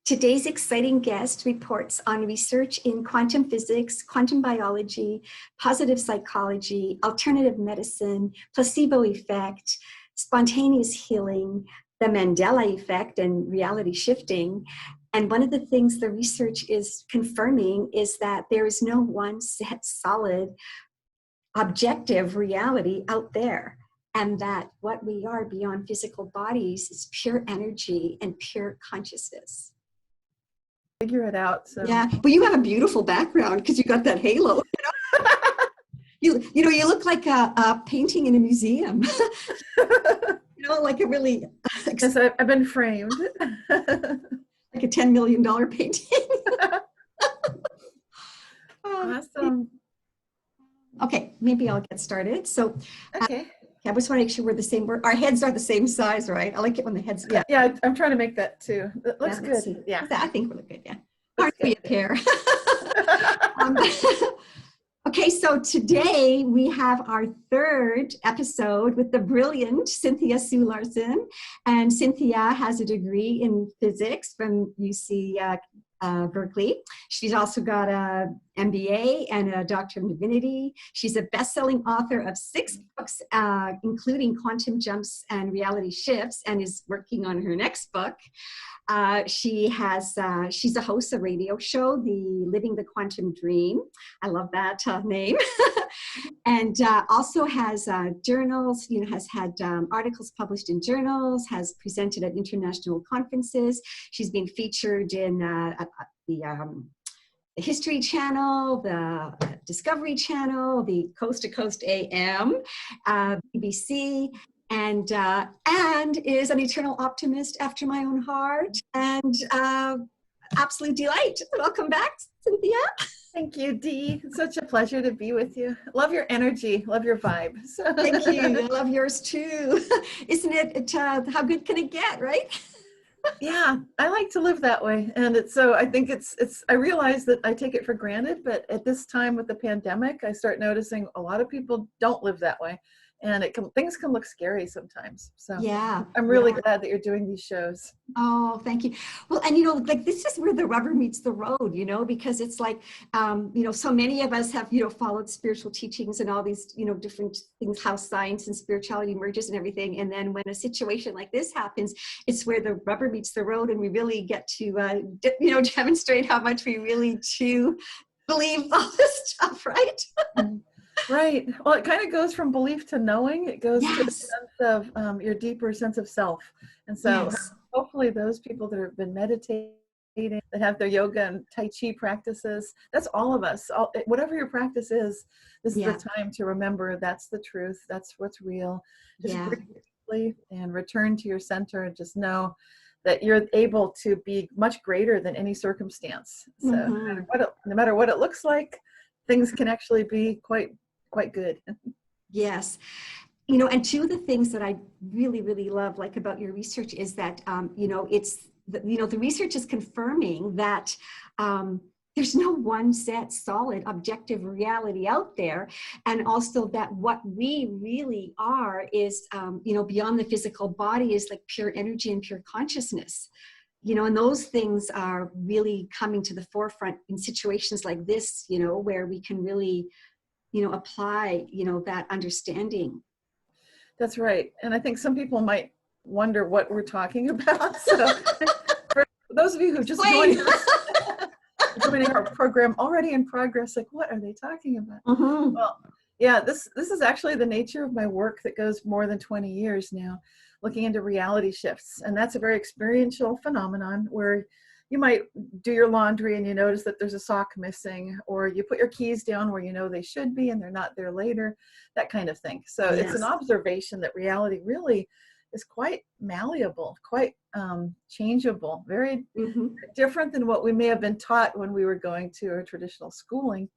Today's exciting guest reports on research in quantum physics, quantum biology, positive psychology, alternative medicine, placebo effect, spontaneous healing, the Mandela Effect, and reality shifting. And one of the things the research is confirming is that there is no one set, solid, objective reality out there. And that what we are beyond physical bodies is pure energy and pure consciousness. Figure it out. So yeah, but you have a beautiful background because you got that halo. You look like a painting in a museum. Like a really yes, I've been framed like a $10 million painting. Awesome. Okay, maybe I'll get started. So okay. I just want to make sure we're the same. Our heads are the same size, right? I like it when the heads go. Yeah, I'm trying to make that too. It looks good. Yeah, I think we look good. Yeah, hard to be a pair. Okay, so today we have our third episode with the brilliant Cynthia Sue Larson, and Cynthia has a degree in physics from UC Berkeley. She's also got a MBA and a Doctor of Divinity. She's a best-selling author of 6 books, including Quantum Jumps and Reality Shifts, and is working on her next book. She's a host of a radio show, the Living the Quantum Dream. I love that name. And also has journals, has had articles published in journals, has presented at international conferences. She's been featured in the History Channel, the Discovery Channel, the Coast to Coast AM, BBC, and is an eternal optimist after my own heart, and absolute delight. Welcome back, Cynthia. Thank you, Dee. It's such a pleasure to be with you. Love your energy, love your vibe. So. Thank you. I love yours too. Isn't it? How good can it get, right? Yeah, I like to live that way, and I think it's. I realize that I take it for granted, but at this time with the pandemic, I start noticing a lot of people don't live that way. And things can look scary sometimes. So yeah, I'm really glad that you're doing these shows. Oh, thank you. Well, and like this is where the rubber meets the road, because it's like, so many of us have, followed spiritual teachings and all these, different things, how science and spirituality merges and everything. And then when a situation like this happens, it's where the rubber meets the road, and we really get to, demonstrate how much we really do believe all this stuff, right? Right. Well, it kind of goes from belief to knowing. It goes to the sense of your deeper sense of self. And so hopefully those people that have been meditating, that have their yoga and Tai Chi practices, that's all of us. Whatever your practice is, this is the time to remember that's the truth. That's what's real. Just breathe deeply and return to your center, and just know that you're able to be much greater than any circumstance. So no matter what it looks like, things can actually be quite good. Yes. And two of the things that I really, really love, like about your research, is that, the research is confirming that there's no one set, solid, objective reality out there. And also that what we really are is, beyond the physical body, is like pure energy and pure consciousness. And those things are really coming to the forefront in situations like this, where we can really, apply, that understanding. That's right. And I think some people might wonder what we're talking about. So for those of you who just joined us, joining our program already in progress, like, what are they talking about? Well, yeah, this is actually the nature of my work that goes more than 20 years now, looking into reality shifts. And that's a very experiential phenomenon where you might do your laundry and you notice that there's a sock missing, or you put your keys down where they should be and they're not there later, that kind of thing. So it's an observation that reality really is quite malleable, quite changeable, very different than what we may have been taught when we were going to our traditional schooling.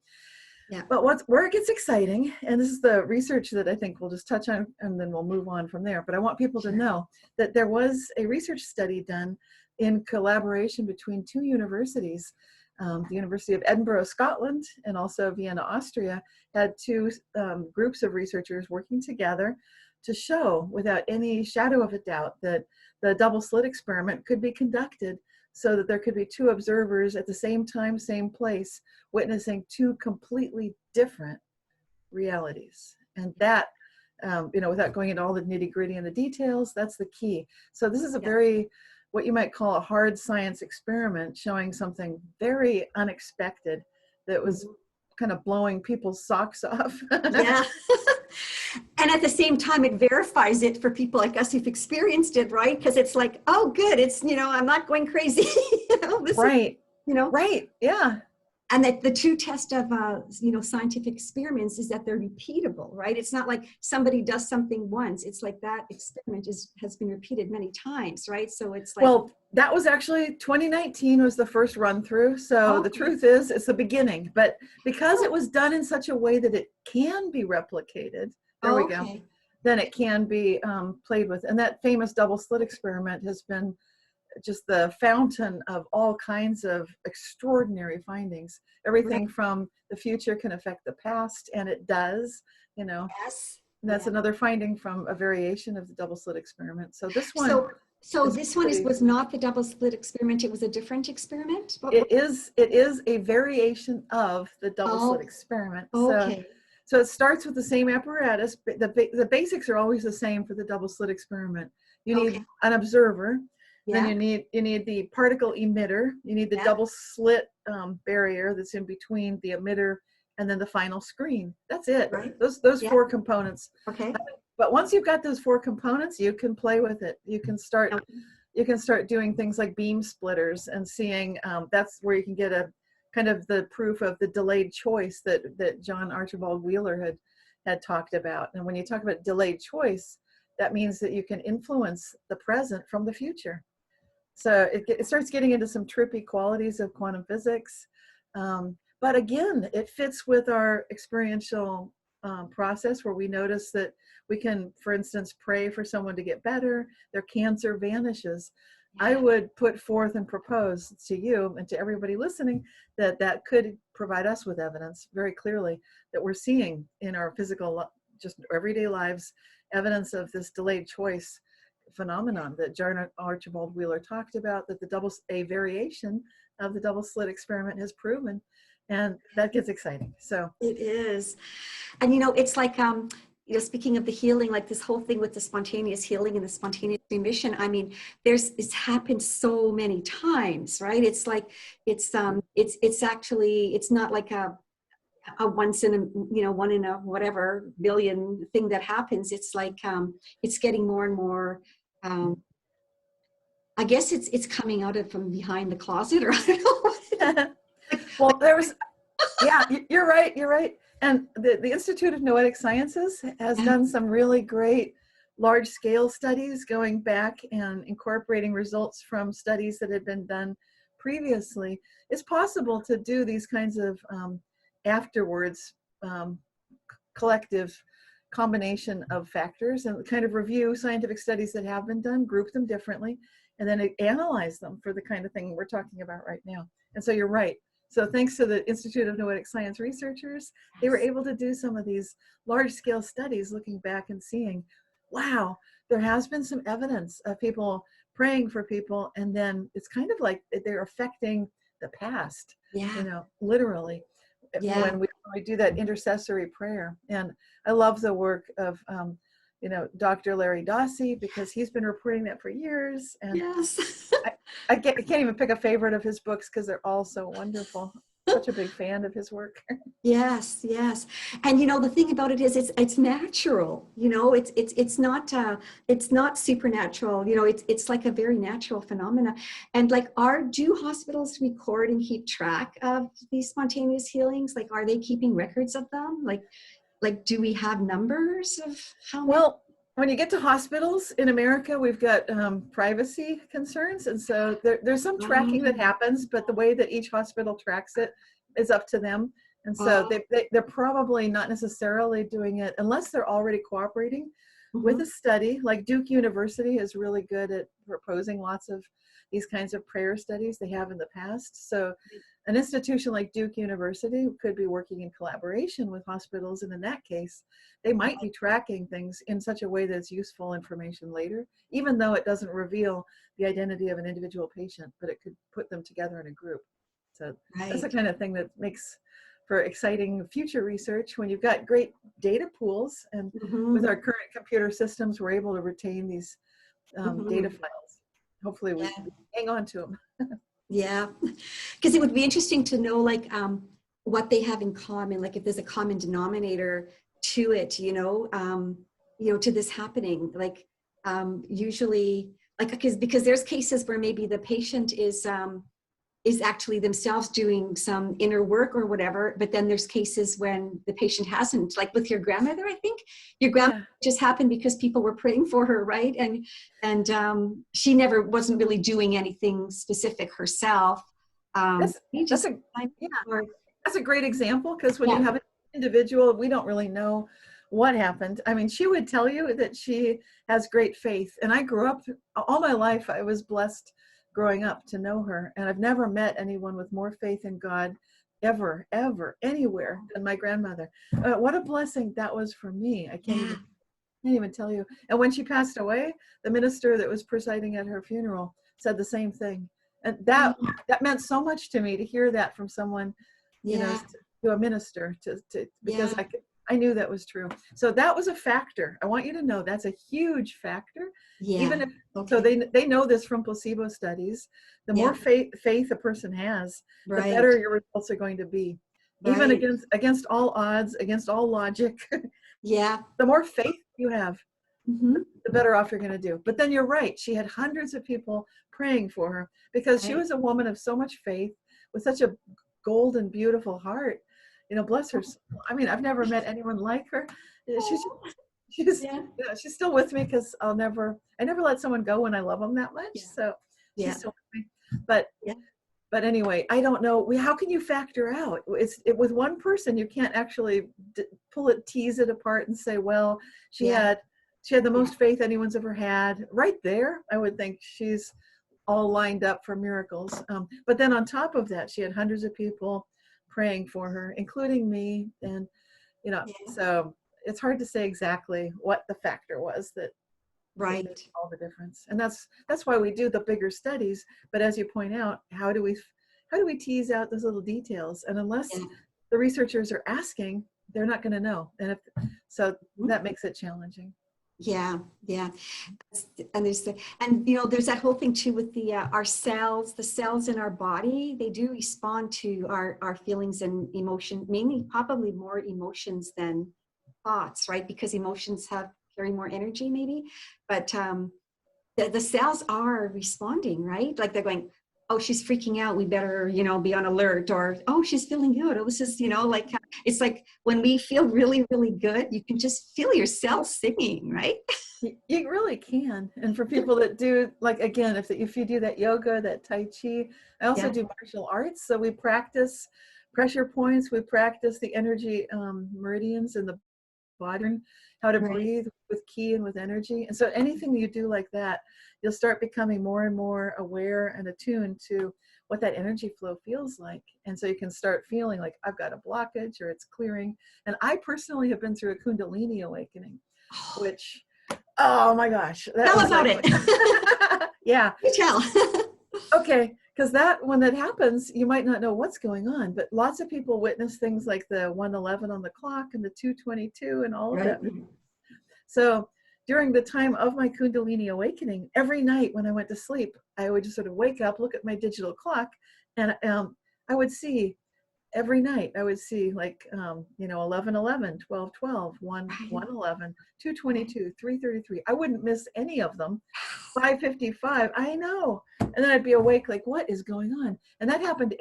Yeah. But where it gets exciting, and this is the research that I think we'll just touch on and then we'll move on from there. But I want people to know that there was a research study done in collaboration between 2 universities. The University of Edinburgh, Scotland, and also Vienna, Austria, had 2 groups of researchers working together to show without any shadow of a doubt that the double slit experiment could be conducted so that there could be two observers at the same time, same place, witnessing two completely different realities. And that, without going into all the nitty gritty and the details, that's the key. So this is a very, what you might call a hard science experiment, showing something very unexpected that was kind of blowing people's socks off. Yeah. And at the same time, it verifies it for people like us who've experienced it, right? Because it's like, oh, good. It's, I'm not going crazy. This right. Is, right. Yeah. And that the true test of, scientific experiments is that they're repeatable, right? It's not like somebody does something once. It's like that experiment has been repeated many times, right? So it's like. Well, that was actually 2019 was the first run through. So the truth is, it's the beginning. But because it was done in such a way that it can be replicated, there we go, then it can be played with. And that famous double slit experiment has been just the fountain of all kinds of extraordinary findings. Everything from the future can affect the past, and it does, Yes. That's another finding from a variation of the double slit experiment. So this one. So this one was not the double slit experiment. It was a different experiment? It is a variation of the double slit experiment. Okay. So it starts with the same apparatus. But the basics are always the same for the double slit experiment. You need an observer. Then you need the particle emitter. You need the double slit barrier that's in between the emitter and then the final screen. That's it. Right. Those four components. Okay. But once you've got those four components, you can play with it. You can start doing things like beam splitters and seeing. That's where you can get a kind of the proof of the delayed choice that John Archibald Wheeler had talked about. And when you talk about delayed choice, that means that you can influence the present from the future. So it starts getting into some trippy qualities of quantum physics. But again, it fits with our experiential process where we notice that we can, for instance, pray for someone to get better, their cancer vanishes. I would put forth and propose to you and to everybody listening that could provide us with evidence very clearly that we're seeing in our physical, just everyday lives, evidence of this delayed choice phenomenon that John Archibald Wheeler talked about, that a variation of the double slit experiment has proven. And that gets exciting. So it is. And it's like speaking of the healing, like this whole thing with the spontaneous healing and the spontaneous remission, I mean, it's happened so many times, right? It's like it's actually, it's not like a once in a one in a whatever billion thing that happens. It's like it's getting more and more. I guess it's coming out from behind the closet, or I don't know. Well, you're right. And the Institute of Noetic Sciences has done some really great large-scale studies going back and incorporating results from studies that had been done previously. It's possible to do these kinds of afterwards collective combination of factors and kind of review scientific studies that have been done, group them differently, and then analyze them for the kind of thing we're talking about right now. And so you're right. So thanks to the Institute of Noetic Science researchers, they were able to do some of these large-scale studies looking back and seeing, wow, there has been some evidence of people praying for people, and then it's kind of like they're affecting the past, literally, when we do that intercessory prayer. And I love the work of Dr. Larry Dossey, because he's been reporting that for years. And I can't even pick a favorite of his books because they're all so wonderful. Such a big fan of his work. Yes. And the thing about it is it's natural, it's not supernatural, it's like a very natural phenomena. And like, do hospitals record and keep track of these spontaneous healings? Like, are they keeping records of them? Like, do we have numbers of how many? Well, when you get to hospitals in America, we've got privacy concerns. And so there's some tracking that happens, but the way that each hospital tracks it is up to them. And so they're probably not necessarily doing it unless they're already cooperating with a study. Like Duke University is really good at proposing lots of these kinds of prayer studies they have in the past. So an institution like Duke University could be working in collaboration with hospitals, and in that case, they might be tracking things in such a way that's useful information later, even though it doesn't reveal the identity of an individual patient, but it could put them together in a group. So that's the kind of thing that makes for exciting future research when you've got great data pools, and with our current computer systems, we're able to retain these data files. Hopefully we hang on to them. Yeah, because it would be interesting to know like what they have in common, like if there's a common denominator to it, to this happening. Like usually, like because there's cases where maybe the patient is actually themselves doing some inner work or whatever, but then there's cases when the patient hasn't, like with your grandmother. I think your grandmother just happened because people were praying for her, right? And she never wasn't really doing anything specific herself. That's a great example, because when you have an individual, we don't really know what happened. I mean, she would tell you that she has great faith, and I grew up all my life. I was blessed growing up to know her, and I've never met anyone with more faith in God ever anywhere than my grandmother. What a blessing that was for me. I can't even tell you. And when she passed away, the minister that was presiding at her funeral said the same thing, and that meant so much to me to hear that from someone, to a minister, because I knew that was true. So that was a factor. I want you to know that's a huge factor. Even if so, they know this from placebo studies. The more faith a person has, the better your results are going to be, even against all odds, against all logic. The more faith you have, the better off you're going to do. But then you're right. She had hundreds of people praying for her because she was a woman of so much faith with such a golden, beautiful heart. Bless her soul. I mean, I've never met anyone like her. She's still with me, because I never let someone go when I love them that much. So she's still with me. But anyway, I don't know. How can you factor out? With one person, you can't actually tease it apart and say, well, she had the most faith anyone's ever had. Right there, I would think she's all lined up for miracles. But then on top of that, she had hundreds of people praying for her, including me. And, so it's hard to say exactly what the factor was that made all the difference. And that's why we do the bigger studies. But as you point out, how do we tease out those little details? And unless the researchers are asking, they're not going to know. And so that makes it challenging. And there's that whole thing too with the cells in our body. They do respond to our feelings and emotion, mainly probably more emotions than thoughts, right? Because emotions carry more energy, maybe. But the cells are responding, right? Like they're going, oh, she's freaking out, we better, be on alert. Or, oh, she's feeling good. Oh, this is, it's like when we feel really, really good, you can just feel your cells singing, right? You really can. And for people that do, like, again, if you do that yoga, that Tai Chi, I also do martial arts. So we practice pressure points. We practice the energy meridians in the body, how to breathe with ki and with energy. And so anything you do like that, you'll start becoming more and more aware and attuned to what that energy flow feels like. And so you can start feeling like I've got a blockage or it's clearing. And I personally have been through a Kundalini Awakening, which, oh my gosh. Tell about it. Yeah. You tell. Okay. Because when that happens, you might not know what's going on, but lots of people witness things like the 111 on the clock and the 222 and all of that. So during the time of my Kundalini Awakening, every night when I went to sleep, I would just sort of wake up, look at my digital clock, and I would see every night, I would see like, 11:11, 12:12, 1:11, 2:22, 3:33. I wouldn't miss any of them. 5:55, I know. And then I'd be awake like, what is going on? And that happened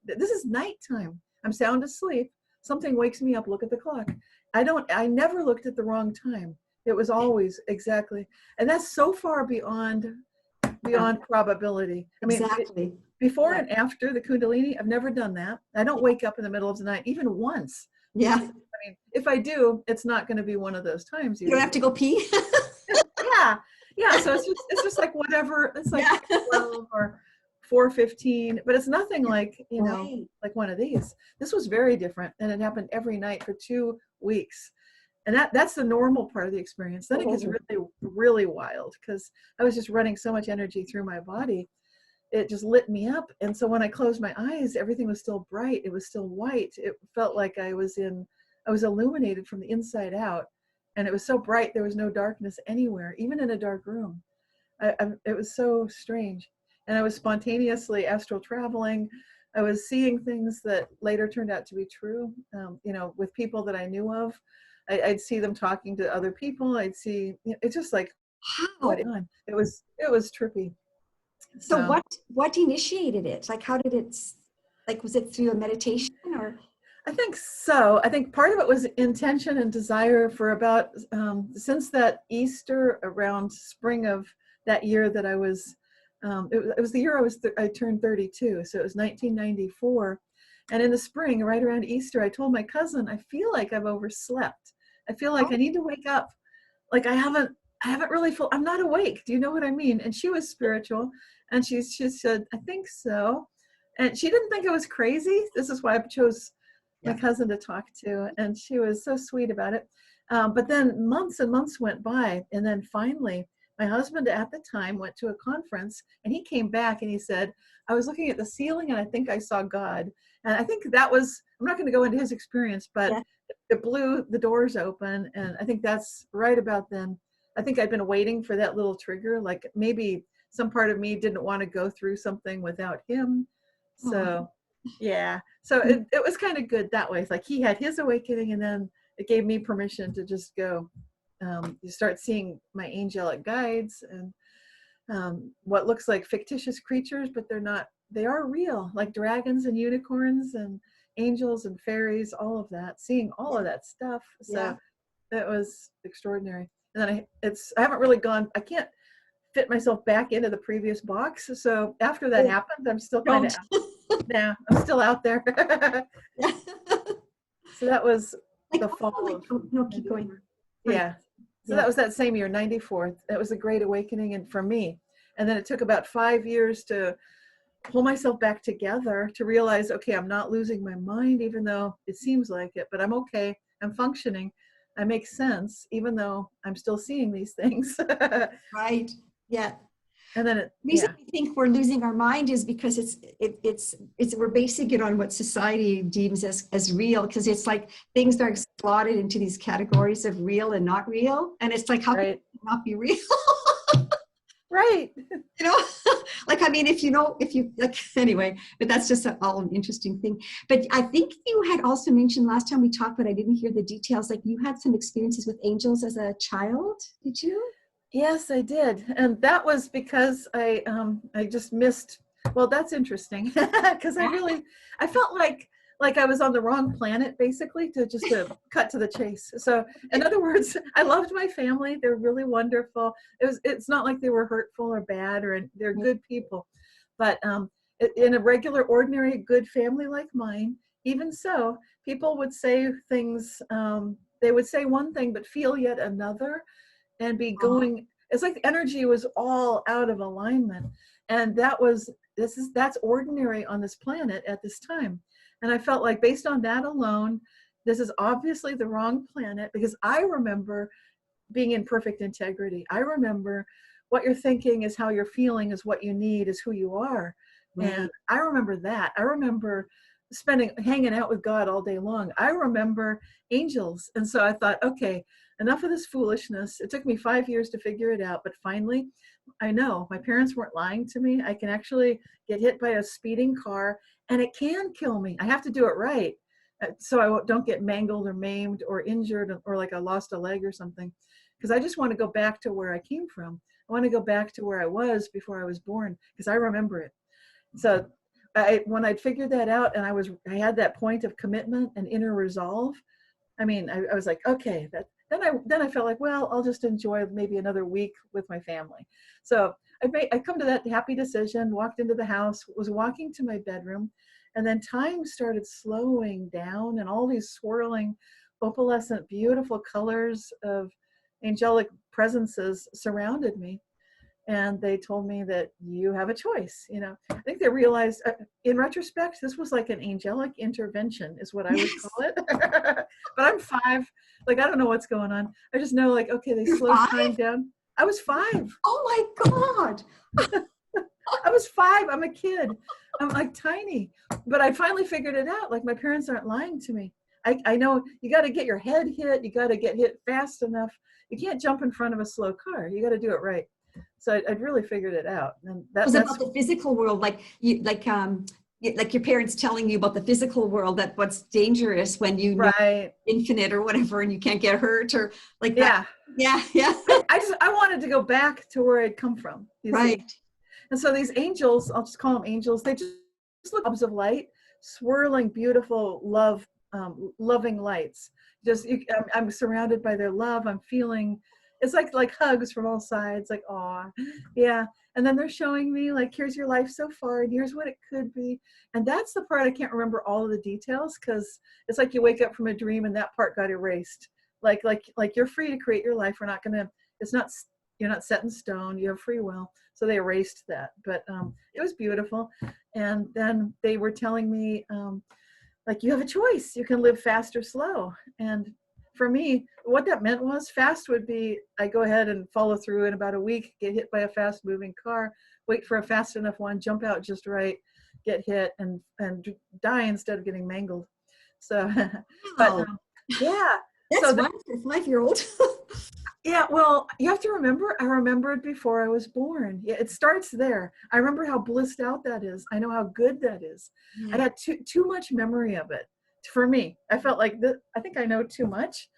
this is nighttime. I'm sound asleep. Something wakes me up, look at the clock. I never looked at the wrong time. It was always exactly. And that's so far beyond probability. I mean, before and after the Kundalini, I've never done that. I don't wake up in the middle of the night, even once. Yeah. I mean, if I do, it's not going to be one of those times. You don't have to go pee? Yeah. So it's just like whatever. It's like 12 or 4:15, but it's nothing like, you know, Right. like one of these. This was very different, and it happened every night for 2 weeks. And that's the normal part of the experience. Then it gets really, really wild because I was just running so much energy through my body. It just lit me up. And so when I closed my eyes, everything was still bright. It was still white. It felt like I was illuminated from the inside out. And it was so bright, there was no darkness anywhere, even in a dark room. It was so strange. And I was spontaneously astral traveling. I was seeing things that later turned out to be true, you know, with people that I knew of. I'd see them talking to other people. I'd see, you know, it's just like, Wow. it was trippy. So what initiated it? Like, how did it, like, was it through a meditation or? I think so. I think part of it was intention and desire for about, since that Easter around spring of that year that I was, it was the year I turned 32. So it was 1994. And in the spring, right around Easter, I told my cousin, I feel like I've overslept. I feel like I need to wake up. Like I haven't really I'm not awake. Do you know what I mean? And she was spiritual. And she said, I think so. And she didn't think it was crazy. This is why I chose my cousin to talk to. And she was so sweet about it. But then months and months went by. And then finally, my husband at the time went to a conference and he came back and he said, I was looking at the ceiling and I think I saw God. And I think that was, I'm not going to go into his experience, but it blew the doors open. And I think that's right about then. I think I'd been waiting for that little trigger. Like maybe some part of me didn't want to go through something without him. So yeah. So it was kind of good that way. It's like he had his awakening and then it gave me permission to just go. You start seeing my angelic guides and what looks like fictitious creatures, but they're not, they are real, like dragons and unicorns and angels and fairies, all of that, seeing all of that stuff. So that was extraordinary. And then I haven't really gone, I can't fit myself back into the previous box. So after that happened, I'm still kind of, yeah, I'm still out there. So that was like, the fall of, no, keep going. yeah. So that was that same year, 94. That was a great awakening and for me. And then it took about 5 years to pull myself back together to realize, okay, I'm not losing my mind, even though it seems like it, but I'm okay. I'm functioning. I make sense, even though I'm still seeing these things. Right. Yeah. And then the reason we think we're losing our mind is because it's we're basing it on what society deems as real, because it's like things are slotted into these categories of real and not real, and it's like, how can it not be real? Right. You know, like, I mean, if you like, anyway, but that's just all an interesting thing. But I think you had also mentioned last time we talked, but I didn't hear the details, like you had some experiences with angels as a child. Did you? Yes, I did. And that was because I just missed, well, that's interesting because I felt like I was on the wrong planet, basically, to cut to the chase. So in other words, I loved my family. They're really wonderful. It's not like they were hurtful or bad, or they're good people. But in a regular, ordinary, good family like mine, even so, people would say things, they would say one thing, but feel yet another. And be going, it's like the energy was all out of alignment. And that's ordinary on this planet at this time. And I felt like based on that alone, this is obviously the wrong planet, because I remember being in perfect integrity. I remember what you're thinking is how you're feeling, is what you need, is who you are. Right. And I remember that. I remember hanging out with God all day long. I remember angels. And so I thought, okay, enough of this foolishness. It took me 5 years to figure it out, but finally, I know my parents weren't lying to me. I can actually get hit by a speeding car and it can kill me. I have to do it right, so I don't get mangled or maimed or injured, or like I lost a leg or something, because I just want to go back to where I came from. I want to go back to where I was before I was born, because I remember it. So when I'd figured that out and I had that point of commitment and inner resolve, I mean, I was like, okay, then I felt like, well, I'll just enjoy maybe another week with my family. So I come to that happy decision, walked into the house, was walking to my bedroom, and then time started slowing down and all these swirling, opalescent, beautiful colors of angelic presences surrounded me. And they told me that you have a choice. You know, I think they realized in retrospect, this was like an angelic intervention is what I would call it. But I'm 5. Like, I don't know what's going on. I just know, like, okay, they slowed time down. I was 5. Oh my God. I was 5. I'm a kid. I'm like tiny. But I finally figured it out. Like, my parents aren't lying to me. I know you got to get your head hit. You got to get hit fast enough. You can't jump in front of a slow car. You got to do it right. So I'd really figured it out. And It was about the physical world, like your parents telling you about the physical world, that what's dangerous when you know infinite or whatever, and you can't get hurt or like that. Yeah. I wanted to go back to where I'd come from. Right. See? And so these angels, I'll just call them angels. They just look bulbs of light, swirling, beautiful, loving lights. I'm surrounded by their love. I'm feeling. It's like hugs from all sides, like, aw, yeah. And then they're showing me, like, here's your life so far, and here's what it could be. And that's the part I can't remember all of the details, because it's like you wake up from a dream and that part got erased. Like you're free to create your life. You're not set in stone. You have free will. So they erased that. But it was beautiful. And then they were telling me, like, you have a choice. You can live fast or slow. And for me, what that meant was fast would be I go ahead and follow through in about a week, get hit by a fast moving car, wait for a fast enough one, jump out just right, get hit and die instead of getting mangled. So, but yeah. That's so right for a 5-year-old. Yeah, well, you have to remember, I remembered before I was born. Yeah, it starts there. I remember how blissed out that is. I know how good that is. I had too much memory of it. For me, I felt like I think I know too much,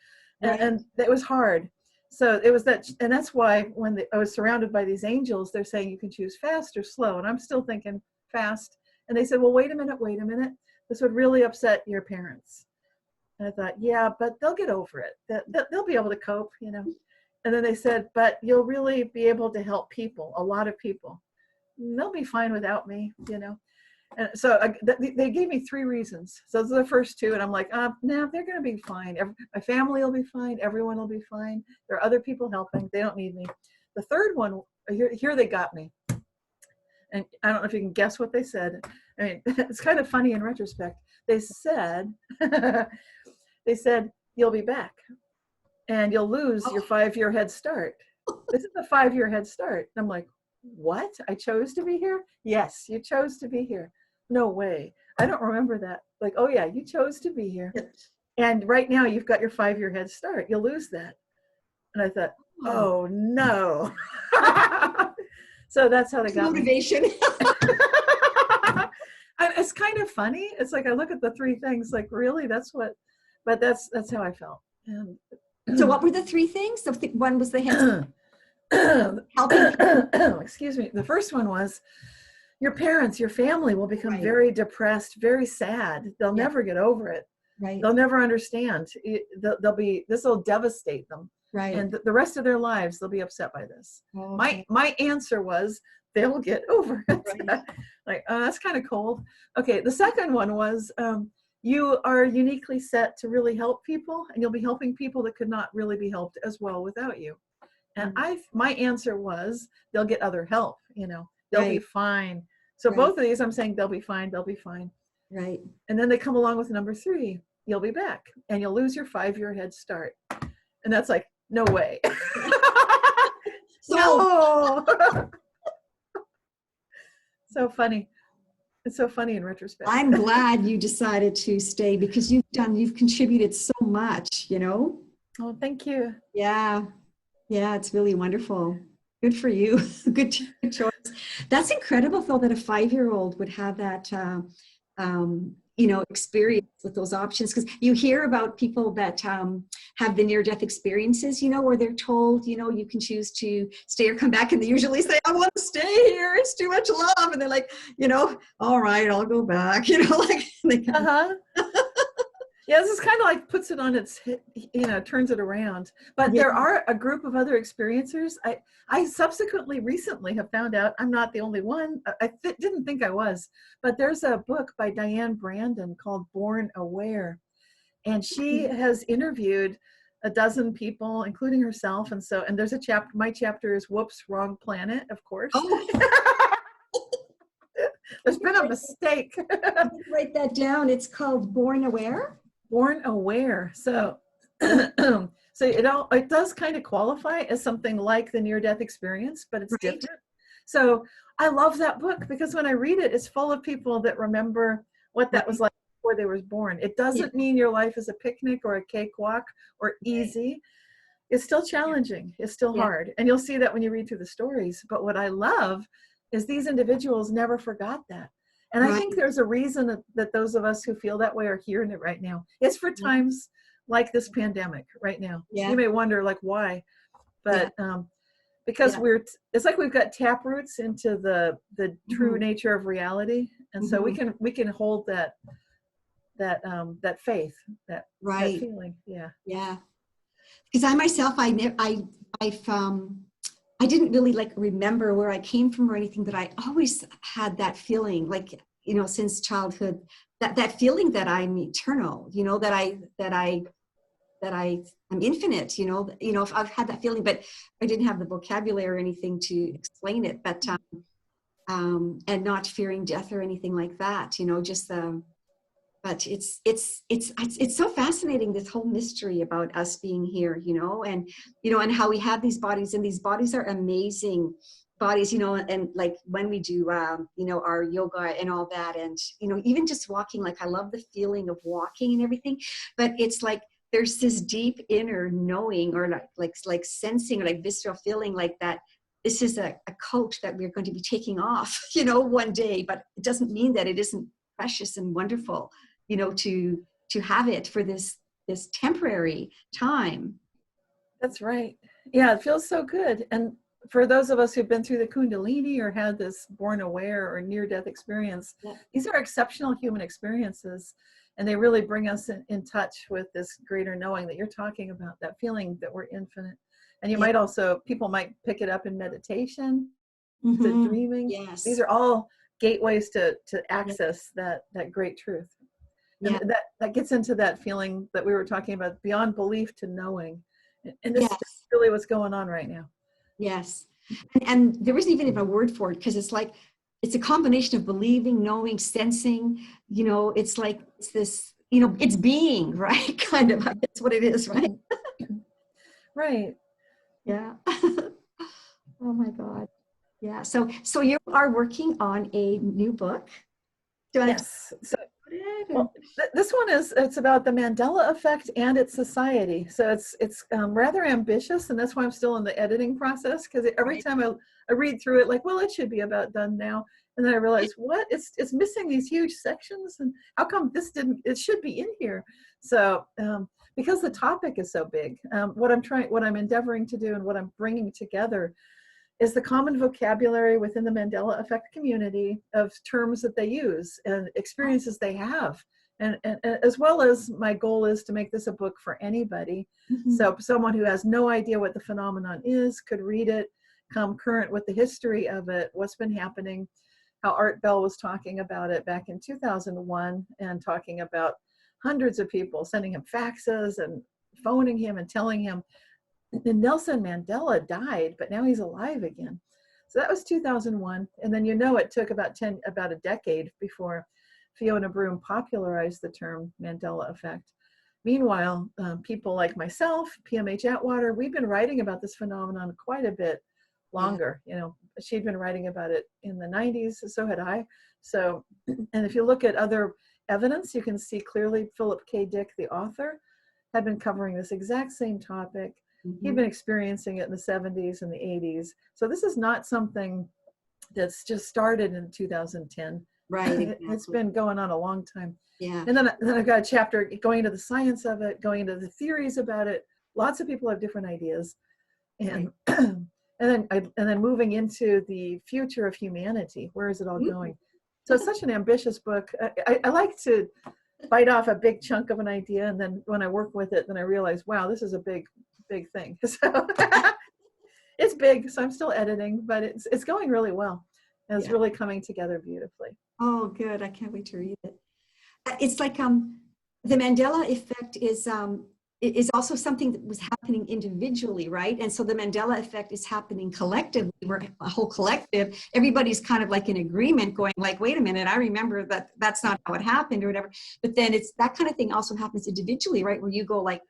and it was hard. So it was that, and that's why when I was surrounded by these angels, they're saying you can choose fast or slow, and I'm still thinking fast. And they said, well, wait a minute. This would really upset your parents. And I thought, yeah, but they'll get over it. They'll be able to cope, you know. And then they said, but you'll really be able to help people, a lot of people. And they'll be fine without me, you know. And so they gave me 3 reasons. So those are the first 2. And I'm like, no, they're going to be fine. My family will be fine. Everyone will be fine. There are other people helping. They don't need me. The third one, here they got me. And I don't know if you can guess what they said. I mean, it's kind of funny in retrospect. They said, you'll be back and you'll lose your 5-year head start. This is a 5-year head start. And I'm like, what? I chose to be here? Yes, you chose to be here. No way. I don't remember that. Like, oh yeah, you chose to be here. And right now you've got your 5-year head start. You'll lose that. And I thought, oh no. So that's how they got motivation. It's kind of funny. It's like I look at the 3 things, like, really, that's how I felt. And so what were the 3 things? So one was the head helping. Excuse me. The first one was your parents, your family will become very depressed, very sad. They'll never get over it. Right. They'll never understand. This will devastate them. Right. And the rest of their lives, they'll be upset by this. Okay. My answer was, they'll get over it. Right. Like, oh, that's kind of cold. Okay. The second one was, you are uniquely set to really help people, and you'll be helping people that could not really be helped as well without you. And my answer was, they'll get other help, you know, they'll be fine. So both of these, I'm saying they'll be fine. Right. And then they come along with number 3, you'll be back and you'll lose your 5-year head start. And that's like, no way. No. So funny. It's so funny in retrospect. I'm glad you decided to stay, because you've contributed so much, you know? Oh, thank you. Yeah. Yeah, it's really wonderful. Good for you. Good choice. That's incredible, Phil, that a 5-year-old would have that, experience with those options. Because you hear about people that have the near-death experiences, where they're told, you can choose to stay or come back. And they usually say, I want to stay here. It's too much love. And they're like, all right, I'll go back. Yeah, this is kind of like puts it on its, turns it around. But there are a group of other experiencers. I subsequently recently have found out I'm not the only one. I didn't think I was, but there's a book by Diane Brandon called Born Aware. And she has interviewed a dozen people, including herself. And there's a chapter, my chapter is Whoops, Wrong Planet, of course. Oh. There's been a mistake. Write that down. It's called Born Aware. Born Aware. So, so it does kind of qualify as something like the near-death experience, but it's different. So I love that book because when I read it, it's full of people that remember what that was like before they was born. It doesn't mean your life is a picnic or a cakewalk or easy. It's still challenging. It's still hard. And you'll see that when you read through the stories. But what I love is these individuals never forgot that. And I think there's a reason that those of us who feel that way are hearing it right now. It's for times like this pandemic right now. You may wonder, like, why? But because it's like we've got tap roots into the true nature of reality. And so we can hold that faith, that feeling. Yeah. Because I myself, I didn't really like remember where I came from or anything, but I always had that feeling, like, you know, since childhood, that feeling that I'm eternal, you know, that I'm infinite, you know, I've had that feeling, but I didn't have the vocabulary or anything to explain it, but, and not fearing death or anything like that, you know, just, but it's so fascinating, this whole mystery about us being here, you know, and how we have these bodies, and these bodies are amazing bodies, you know, and like when we do, you know, our yoga and all that, and, you know, even just walking, like I love the feeling of walking and everything, but it's like, there's this deep inner knowing or like sensing or like visceral feeling like that this is a coat that we're going to be taking off, you know, one day, but it doesn't mean that it isn't precious and wonderful, you know, to have it for this temporary time. That's right. Yeah, it feels so good. And for those of us who've been through the Kundalini or had this born aware or near-death experience, these are exceptional human experiences. And they really bring us in touch with this greater knowing that you're talking about, that feeling that we're infinite. And you might also, people might pick it up in meditation, to dreaming. These are all gateways to access that great truth. And that gets into that feeling that we were talking about, beyond belief to knowing. And this is really what's going on right now. Yes. And there isn't even a word for it, because it's like, it's a combination of believing, knowing, sensing, you know, it's like, it's this, you know, it's being, right? Kind of, that's what it is, right? Right. Yeah. Oh my God. Yeah. So you are working on a new book. Yes. So, well, this one it's about the Mandela Effect and its society. So it's rather ambitious, and that's why I'm still in the editing process, because every time I read through it, like, well, it should be about done now. And then I realized, what? It's missing these huge sections, and how come it should be in here? So because the topic is so big, what I'm endeavoring to do and what I'm bringing together is the common vocabulary within the Mandela Effect community of terms that they use and experiences they have. And as well as my goal is to make this a book for anybody. So someone who has no idea what the phenomenon is could read it, come current with the history of it, what's been happening, how Art Bell was talking about it back in 2001 and talking about hundreds of people sending him faxes and phoning him and telling him, and Nelson Mandela died, but now he's alive again. So that was 2001. And then, you know, it took about a decade before Fiona Broome popularized the term Mandela Effect. Meanwhile, people like myself, PMH Atwater, we've been writing about this phenomenon quite a bit longer. You know, she'd been writing about it in the 90s, so had I. So, and if you look at other evidence, you can see clearly Philip K. Dick, the author, had been covering this exact same topic. He'd been experiencing it in the 70s and the 80s. So this is not something that's just started in 2010. Right. Exactly. It's been going on a long time. Yeah. And then I've got a chapter going into the science of it, going into the theories about it. Lots of people have different ideas. And and then moving into the future of humanity. Where is it all going? So it's such an ambitious book. I like to bite off a big chunk of an idea, and then when I work with it, then I realize, wow, this is a big thing. So it's big, so I'm still editing, but it's going really well. And it's really coming together beautifully. Oh, good. I can't wait to read it. It's like the Mandela Effect is is also something that was happening individually, right? And so the Mandela effect is happening collectively. We're a whole collective. Everybody's kind of like in agreement going like, wait a minute, I remember that that's not how it happened or whatever. But then it's that kind of thing also happens individually, right? Where you go like,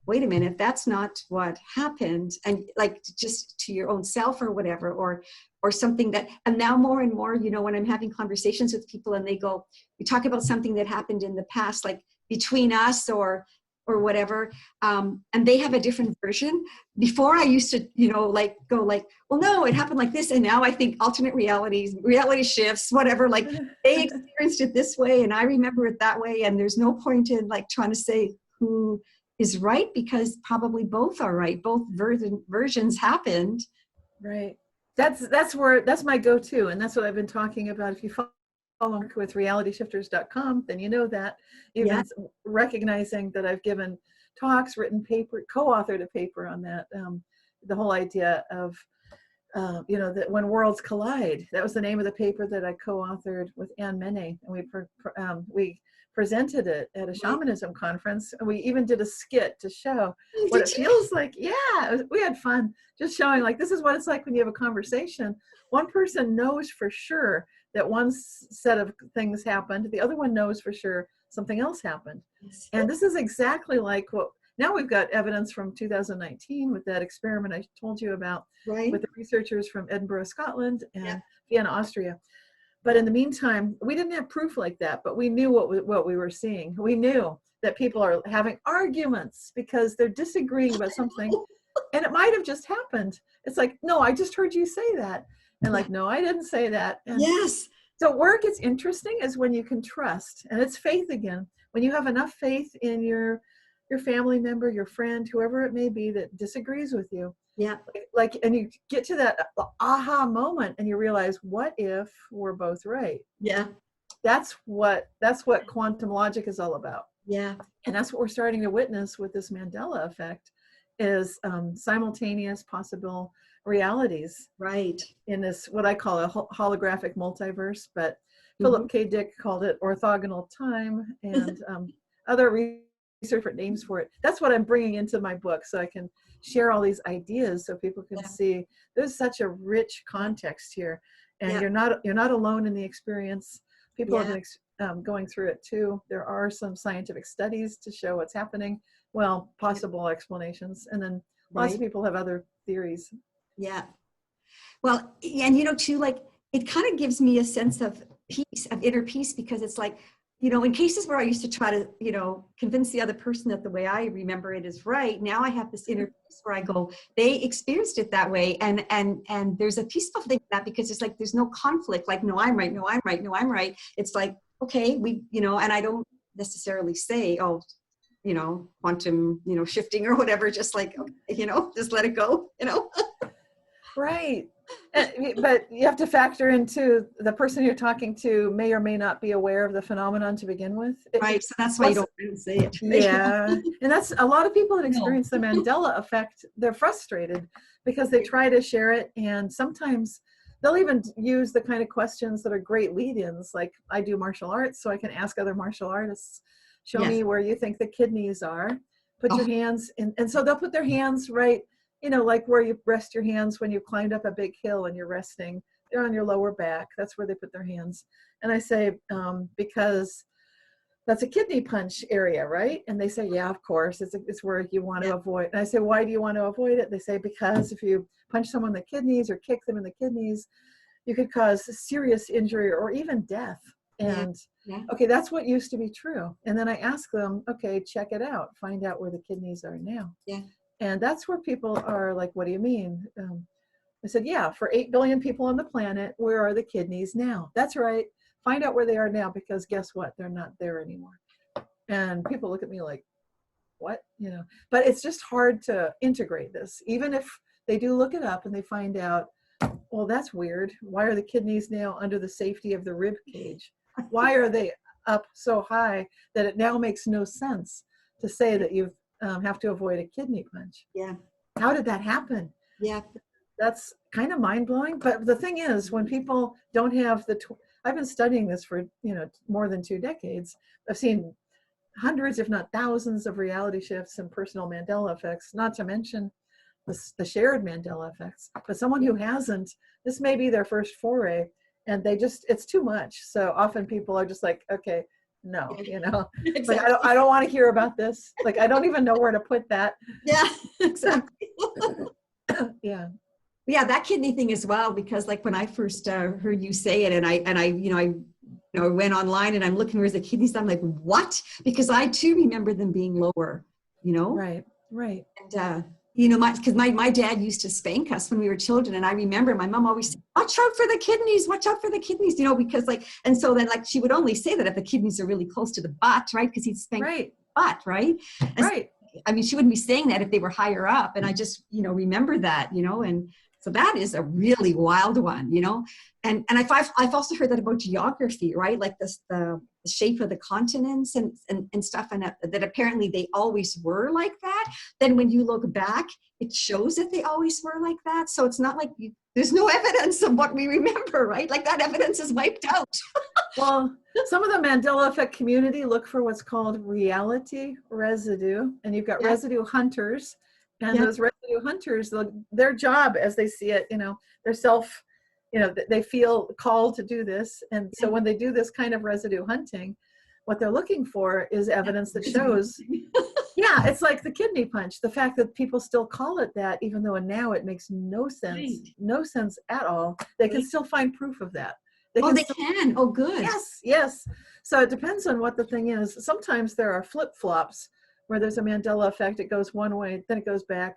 wait a minute, that's not what happened. And like just to your own self or whatever, or something that, and now more and more, you know, when I'm having conversations with people and they go, we talk about something that happened in the past, like between us or whatever, and they have a different version. Before I used to, you know, like go like, well, no, it happened like this. And now I think alternate realities, reality shifts, whatever, like they experienced it this way and I remember it that way. And there's no point in like trying to say who is right, because probably both are right. Both versions happened. Right. That's my go-to. And that's what I've been talking about. If you follow with realityshifters.com, then you know that. Even recognizing that I've given talks, written paper, co-authored a paper on that. The whole idea of, you know, that when worlds collide, that was the name of the paper that I co-authored with Anne Mene. And we presented it at a shamanism conference. And we even did a skit to show what it feels like. Yeah, we had fun just showing like, this is what it's like when you have a conversation. One person knows for sure that one set of things happened. The other one knows for sure something else happened. And this is exactly like what, now we've got evidence from 2019 with that experiment I told you about with the researchers from Edinburgh, Scotland and Vienna, Austria. But in the meantime, we didn't have proof like that, but we knew what we were seeing. We knew that people are having arguments because they're disagreeing about something and it might have just happened. It's like, no, I just heard you say that. And like, no, I didn't say that. And so where it gets interesting is when you can trust, and it's faith again. When you have enough faith in your family member, your friend, whoever it may be that disagrees with you. Yeah. Like, and you get to that aha moment and you realize, what if we're both right? Yeah. That's what quantum logic is all about. Yeah. And that's what we're starting to witness with this Mandela effect is simultaneous possible realities. Right. In this, what I call a holographic multiverse, but Philip K. Dick called it orthogonal time and other different names for it. That's what I'm bringing into my book, so I can share all these ideas so people can see there's such a rich context here, and you're not alone in the experience. People have been going through it too. There are some scientific studies to show what's happening, well, possible explanations, and then lots of people have other theories. Yeah. Well, and you know too, like it kind of gives me a sense of peace, of inner peace, because it's like, you know, in cases where I used to try to, you know, convince the other person that the way I remember it is right, now I have this inner peace where I go, they experienced it that way. And there's a peaceful thing in that, because it's like, there's no conflict, like, no, I'm right, no, I'm right, no, I'm right. It's like, okay, we, you know, and I don't necessarily say, oh, you know, quantum, you know, shifting or whatever, just like, okay, you know, just let it go, you know? Right. But you have to factor into the person you're talking to may or may not be aware of the phenomenon to begin with. Right. So that's why you don't say it. Yeah. And that's a lot of people that experience the Mandela effect. They're frustrated because they try to share it. And sometimes they'll even use the kind of questions that are great lead-ins. Like I do martial arts, so I can ask other martial artists, show me where you think the kidneys are. Put your hands in. And so they'll put their hands right, you know, like where you rest your hands when you climbed up a big hill and you're resting. They're on your lower back. That's where they put their hands. And I say, because that's a kidney punch area, right? And they say, yeah, of course, it's where you want to avoid. And I say, why do you want to avoid it? They say, because if you punch someone in the kidneys or kick them in the kidneys, you could cause serious injury or even death. And okay, that's what used to be true. And then I ask them, okay, check it out. Find out where the kidneys are now. Yeah. And that's where people are like, what do you mean? I said, yeah, for 8 billion people on the planet, where are the kidneys now? That's right. Find out where they are now, because guess what? They're not there anymore. And people look at me like, what? You know, but it's just hard to integrate this. Even if they do look it up and they find out, well, that's weird. Why are the kidneys now under the safety of the rib cage? Why are they up so high that it now makes no sense to say that you have to avoid a kidney punch? Yeah. How did that happen? Yeah. That's kind of mind-blowing. But the thing is, when people don't have I've been studying this for, you know, more than 2 decades. I've seen hundreds, if not thousands, of reality shifts and personal Mandela effects, not to mention the shared Mandela effects. But someone who hasn't, this may be their first foray, and it's too much. So often people are just like, okay, no, Exactly. like I don't want to hear about this. Like, I don't even know where to put that. Yeah, exactly. Yeah. Yeah, that kidney thing as well, because like when I first heard you say it, and I went online and I'm looking, where's the kidneys? I'm like, what? Because I too remember them being lower, Right. And because my dad used to spank us when we were children, and I remember my mom always said, watch out for the kidneys, because and so then like she would only say that if the kidneys are really close to the butt, right? Because he'd spank the butt, right? Right. I mean, she wouldn't be saying that if they were higher up, and I just remember that, and so that is a really wild one, and I've also heard that about geography, right? Like the shape of the continents and stuff, and that apparently they always were like that. Then when you look back, it shows that they always were like that. So it's not like there's no evidence of what we remember, right? Like that evidence is wiped out. Well, some of the Mandela Effect community look for what's called reality residue, and you've got residue hunters, and those residue hunters, their job as they see it, their self, they feel called to do this. And so when they do this kind of residue hunting, what they're looking for is evidence that shows, it's like the kidney punch, the fact that people still call it that, even though now it makes no sense, no sense at all. They can still find proof of that. They can. Oh, good. Yes. So it depends on what the thing is. Sometimes there are flip-flops where there's a Mandela effect. It goes one way, then it goes back.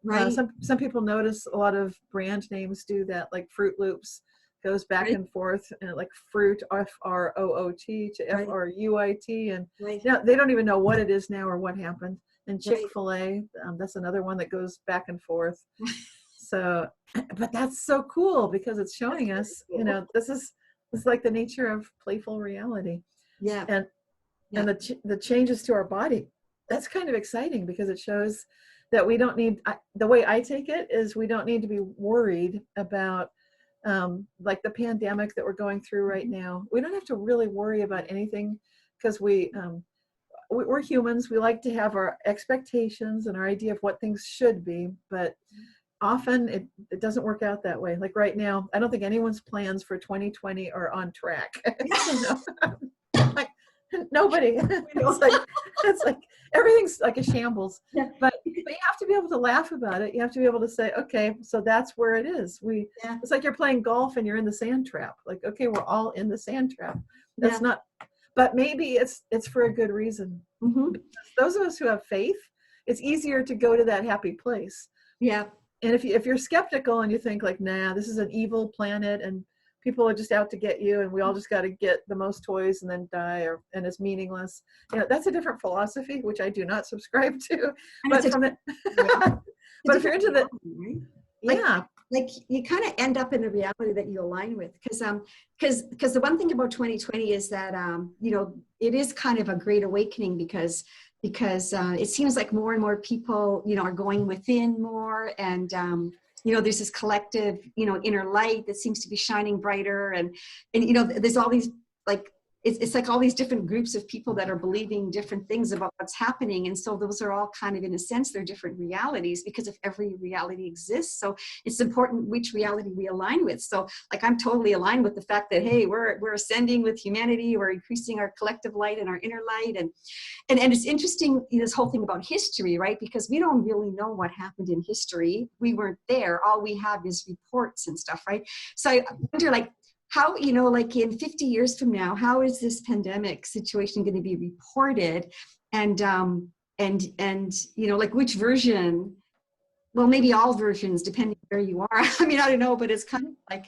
Right. Some people notice a lot of brand names do that, like Fruit Loops goes back and forth, and like fruit, F-R-O-O-T to F-R-U-I-T. And they don't even know what it is now or what happened. And Chick-fil-A, that's another one that goes back and forth. So, but that's so cool because it's showing us, it's like the nature of playful reality. Yeah. And the changes to our body. That's kind of exciting because it shows that we don't need, the way I take it is we don't need to be worried about like the pandemic that we're going through right now. We don't have to really worry about anything because we're humans. We like to have our expectations and our idea of what things should be, but often it doesn't work out that way. Like right now, I don't think anyone's plans for 2020 are on track. Like nobody. It's like everything's like a shambles. Yeah. But you have to be able to laugh about it. You have to be able to say, okay, so that's where it is. It's like you're playing golf and you're in the sand trap. Like, okay, we're all in the sand trap. That's not, but maybe it's for a good reason. Mm-hmm. Those of us who have faith, it's easier to go to that happy place. Yeah. And if you're skeptical and you think like, nah, this is an evil planet and people are just out to get you and we all just got to get the most toys and then die and it's meaningless. That's a different philosophy, which I do not subscribe to. But but if you're into that, like you kind of end up in the reality that you align with, because the one thing about 2020 is that it is kind of a great awakening because it seems like more and more people are going within more, and there's this collective inner light that seems to be shining brighter, and there's all these like it's like all these different groups of people that are believing different things about what's happening. And so those are all kind of, in a sense, they're different realities because if every reality exists. So it's important which reality we align with. So like, I'm totally aligned with the fact that, hey, we're ascending with humanity. We're increasing our collective light and our inner light. And it's interesting, this whole thing about history, right? Because we don't really know what happened in history. We weren't there. All we have is reports and stuff, right? So I wonder, like, how, like in 50 years from now, how is this pandemic situation going to be reported? And like which version, well, maybe all versions, depending where you are. I mean, I don't know, but it's kind of like,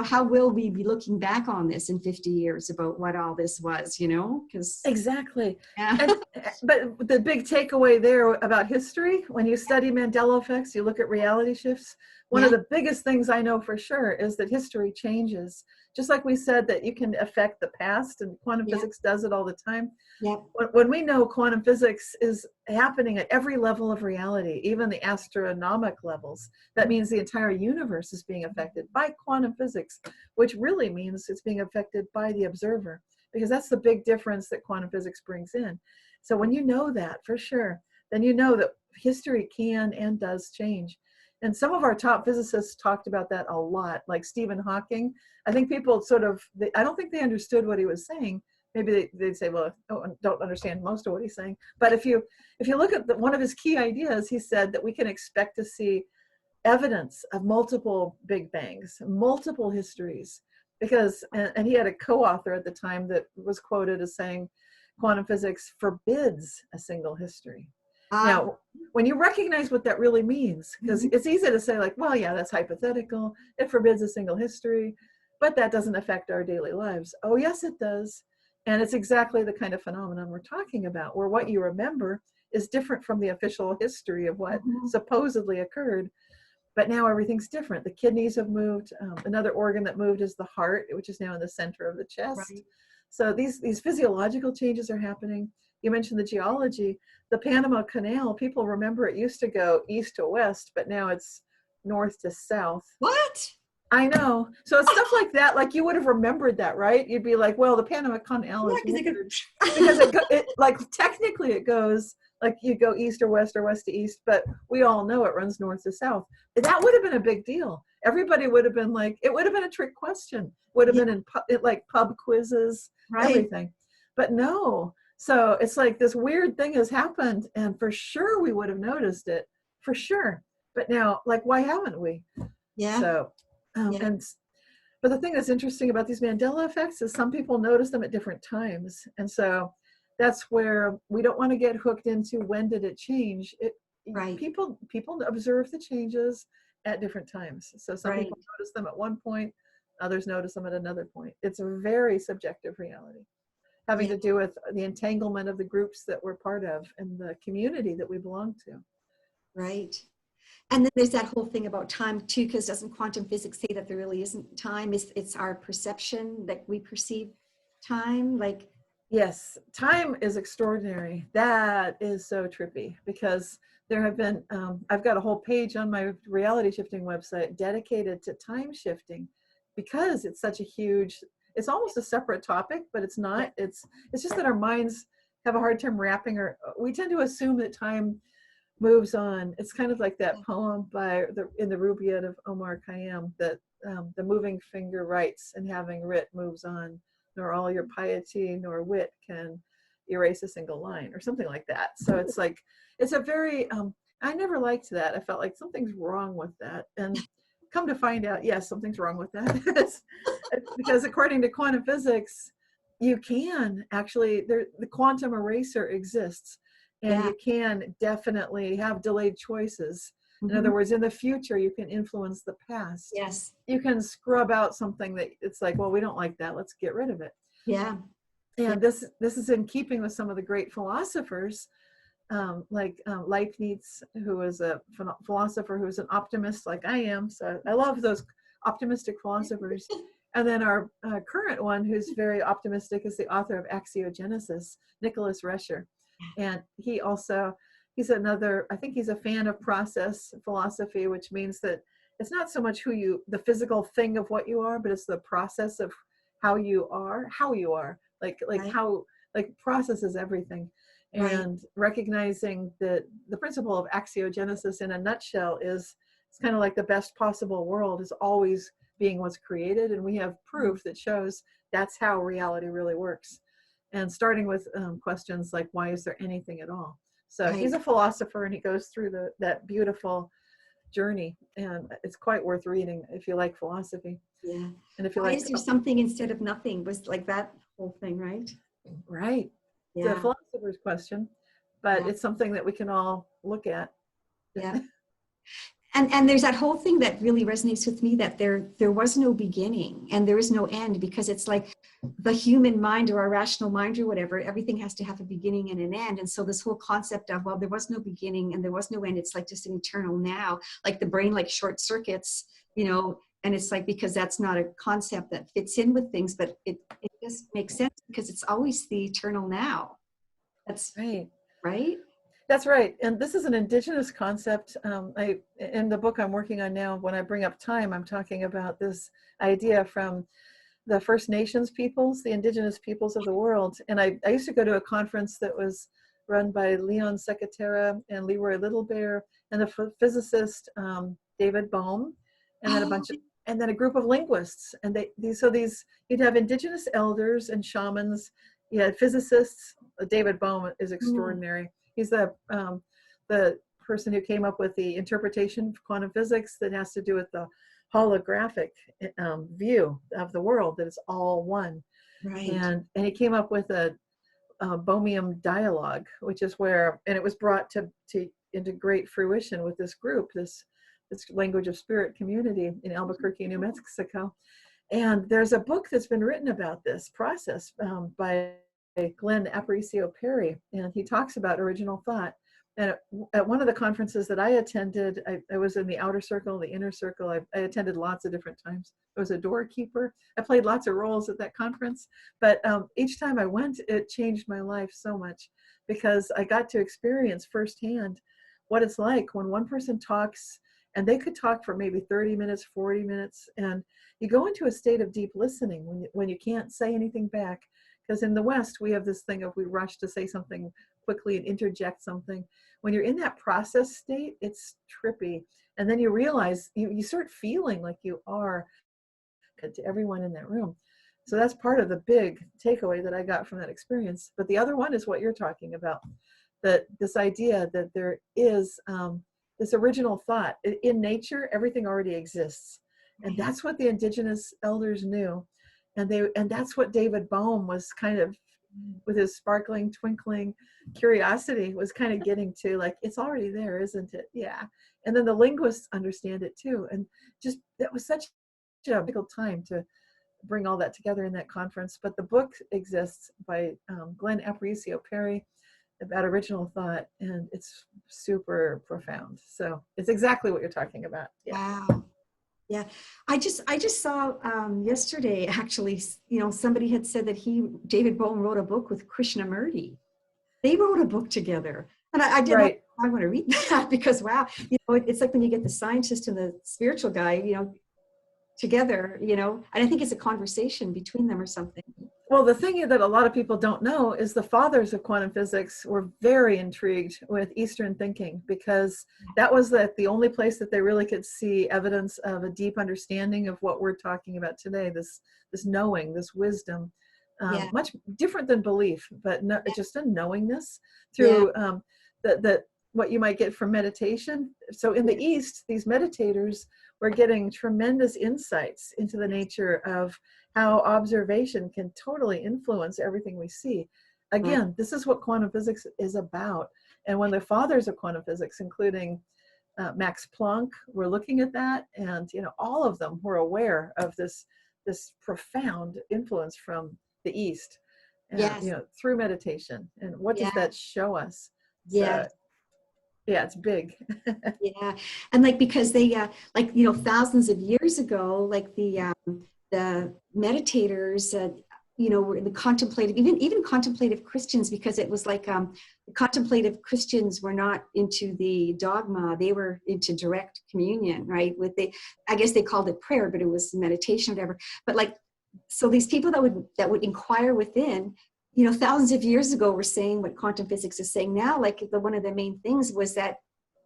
how will we be looking back on this in 50 years about what all this was, because exactly. Yeah. But the big takeaway there about history, when you study Mandela effects, you look at reality shifts. One of the biggest things I know for sure is that history changes. Just like we said that you can affect the past, and quantum physics does it all the time. Yeah. When we know quantum physics is happening at every level of reality, even the astronomic levels, that means the entire universe is being affected by quantum physics, which really means it's being affected by the observer. because that's the big difference that quantum physics brings in. So when you know that for sure, then you know that history can and does change. And some of our top physicists talked about that a lot, like Stephen Hawking. I think people I don't think they understood what he was saying. Maybe they'd say, well, I don't understand most of what he's saying. But if you look at one of his key ideas, he said that we can expect to see evidence of multiple Big Bangs, multiple histories, because, and he had a co-author at the time that was quoted as saying, quantum physics forbids a single history. Now, when you recognize what that really means, because it's easy to say like, well, yeah, that's hypothetical. It forbids a single history, but that doesn't affect our daily lives. Oh, yes, it does. And it's exactly the kind of phenomenon we're talking about, where what you remember is different from the official history of what supposedly occurred. But now everything's different. The kidneys have moved. Another organ that moved is the heart, which is now in the center of the chest. Right. So these physiological changes are happening. You mentioned the geology. The Panama Canal, people remember it used to go east to west, but now it's north to south. What? I know. So it's stuff like that. Like you would have remembered that, right? You'd be like, well, the Panama Canal is weird. Because it like technically it goes like you go east or west to east, but we all know it runs north to south. That would have been a big deal. Everybody would have been like, it would have been a trick question. Would have been in like pub quizzes, everything. But no. So it's like this weird thing has happened, and for sure we would have noticed it, for sure. But now, like, why haven't we? Yeah. So, but the thing that's interesting about these Mandela effects is some people notice them at different times, and so that's where we don't want to get hooked into when did it change. People observe the changes at different times. So some people notice them at one point, others notice them at another point. It's a very subjective reality, having to do with the entanglement of the groups that we're part of and the community that we belong to. Right. And then there's that whole thing about time too, because doesn't quantum physics say that there really isn't time? It's our perception that we perceive time, like. Yes, time is extraordinary. That is so trippy, because there have been, I've got a whole page on my reality shifting website dedicated to time shifting, because it's such a huge, it's almost a separate topic, but it's not. It's just that our minds have a hard time wrapping, or we tend to assume that time moves on. It's kind of like that poem in the Rubaiyat of Omar Khayyam, that the moving finger writes, and having writ moves on, nor all your piety nor wit can erase a single line, or something like that. So it's like, it's a very, I never liked that. I felt like something's wrong with that. And come to find out, yes, something's wrong with that. Because according to quantum physics, you can actually, the quantum eraser exists, and you can definitely have delayed choices. In other words, in the future, you can influence the past. Yes. You can scrub out something that it's like, well, we don't like that. Let's get rid of it. Yeah. And this is in keeping with some of the great philosophers, like Leibniz, who is a philosopher who's an optimist like I am. So I love those optimistic philosophers. And then our current one, who's very optimistic, is the author of Axiogenesis, Nicholas Rescher. And he's another, I think he's a fan of process philosophy, which means that it's not so much the physical thing of what you are, but it's the process of how you are, how process is everything. And recognizing that the principle of axiogenesis in a nutshell is, it's kind of like the best possible world is always being what's created. And we have proof that shows that's how reality really works. And starting with questions like, why is there anything at all? So he's a philosopher, and he goes through that beautiful journey, and it's quite worth reading if you like philosophy. Yeah. And if you why like, is there something instead of nothing? Was like that whole thing, right? Right. Yeah. It's a philosopher's question, but it's something that we can all look at. Yeah. And there's that whole thing that really resonates with me, that there was no beginning and there is no end, because it's like the human mind, or our rational mind, or whatever, everything has to have a beginning and an end. And so this whole concept of, well, there was no beginning and there was no end, it's like just an eternal now, like the brain like short circuits, and it's like, because that's not a concept that fits in with things, but it just makes sense because it's always the eternal now. That's right. That's right. And this is an indigenous concept. In the book I'm working on now, when I bring up time, I'm talking about this idea from the First Nations peoples, the indigenous peoples of the world. And I used to go to a conference that was run by Leon Secatera and Leroy Littlebear and the physicist David Bohm, and then and then a group of linguists. And these you'd have indigenous elders and shamans. You had physicists. David Bohm is extraordinary. He's the person who came up with the interpretation of quantum physics that has to do with the holographic view of the world, that it's all one. Right. And he came up with a Bohmian dialogue, which is where, and it was brought into great fruition with this group, this language of spirit community in Albuquerque, New Mexico. And there's a book that's been written about this process by Glenn Aparicio Perry, and he talks about original thought. And at one of the conferences that I attended, I was in the outer circle, the inner circle. I attended lots of different times. I was a doorkeeper. I played lots of roles at that conference. But each time I went, it changed my life so much, because I got to experience firsthand what it's like when one person talks, and they could talk for maybe 30 minutes, 40 minutes. And you go into a state of deep listening when you can't say anything back. Because in the West, we have this thing of we rush to say something quickly and interject something. When you're in that process state, it's trippy. And then you realize, you start feeling like you are to everyone in that room. So that's part of the big takeaway that I got from that experience. But the other one is what you're talking about, that this idea that there is this original thought. In nature, everything already exists. And that's what the indigenous elders knew. And that's what David Bohm was kind of, with his sparkling, twinkling curiosity, was kind of getting to, like, it's already there, isn't it? Yeah. And then the linguists understand it too. And just, that was such a difficult time to bring all that together in that conference. But the book exists by Glenn Aparicio Perry about original thought, and it's super profound. So it's exactly what you're talking about. Yeah. Wow. Yeah, I just saw yesterday, actually, somebody had said that David Bohm wrote a book with Krishnamurti. They wrote a book together, and I did. Right. I want to read that, because wow, it's like when you get the scientist and the spiritual guy, together, and I think it's a conversation between them or something. Well, the thing that a lot of people don't know is the fathers of quantum physics were very intrigued with Eastern thinking, because that was the only place that they really could see evidence of a deep understanding of what we're talking about today, this knowing, this wisdom, much different than belief, but just a knowingness through what you might get from meditation. So in the East, these meditators were getting tremendous insights into the nature of how observation can totally influence everything we see. Again, this is what quantum physics is about. And when the fathers of quantum physics, including Max Planck, were looking at that, and all of them were aware of this profound influence from the East, and, through meditation. And what does that show us? Yeah. Yeah, it's big. Yeah, and because they thousands of years ago, like the meditators, were the contemplative, even contemplative Christians, because it was like the contemplative Christians were not into the dogma; they were into direct communion, right? I guess they called it prayer, but it was meditation, or whatever. But so these people that would inquire within, thousands of years ago, were saying what quantum physics is saying now. One of the main things was that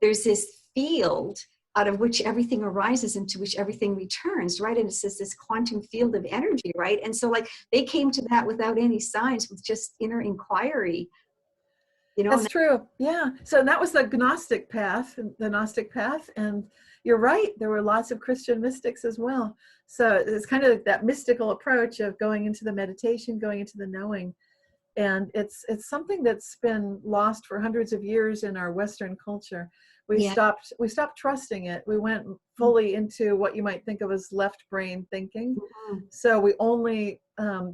there's this field out of which everything arises, into which everything returns, right? And it's just this quantum field of energy, right? And so they came to that without any science, with just inner inquiry. That's true. Yeah. So that was the Gnostic path, and you're right, there were lots of Christian mystics as well. So it's kind of that mystical approach of going into the meditation, going into the knowing. And it's something that's been lost for hundreds of years in our Western culture. We stopped trusting it. We went fully into what you might think of as left brain thinking. So we only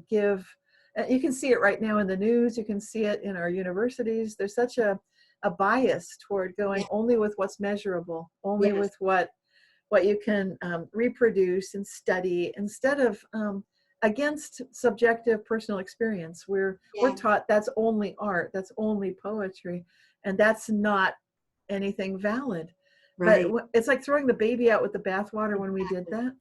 give. You can see it right now in the news. You can see it in our universities. There's such a bias toward going only with what's measurable, only with what you can reproduce and study, instead of against subjective personal experience. We're taught that's only art, that's only poetry, and that's not anything valid. Right. But it's like throwing the baby out with the bathwater when we did that.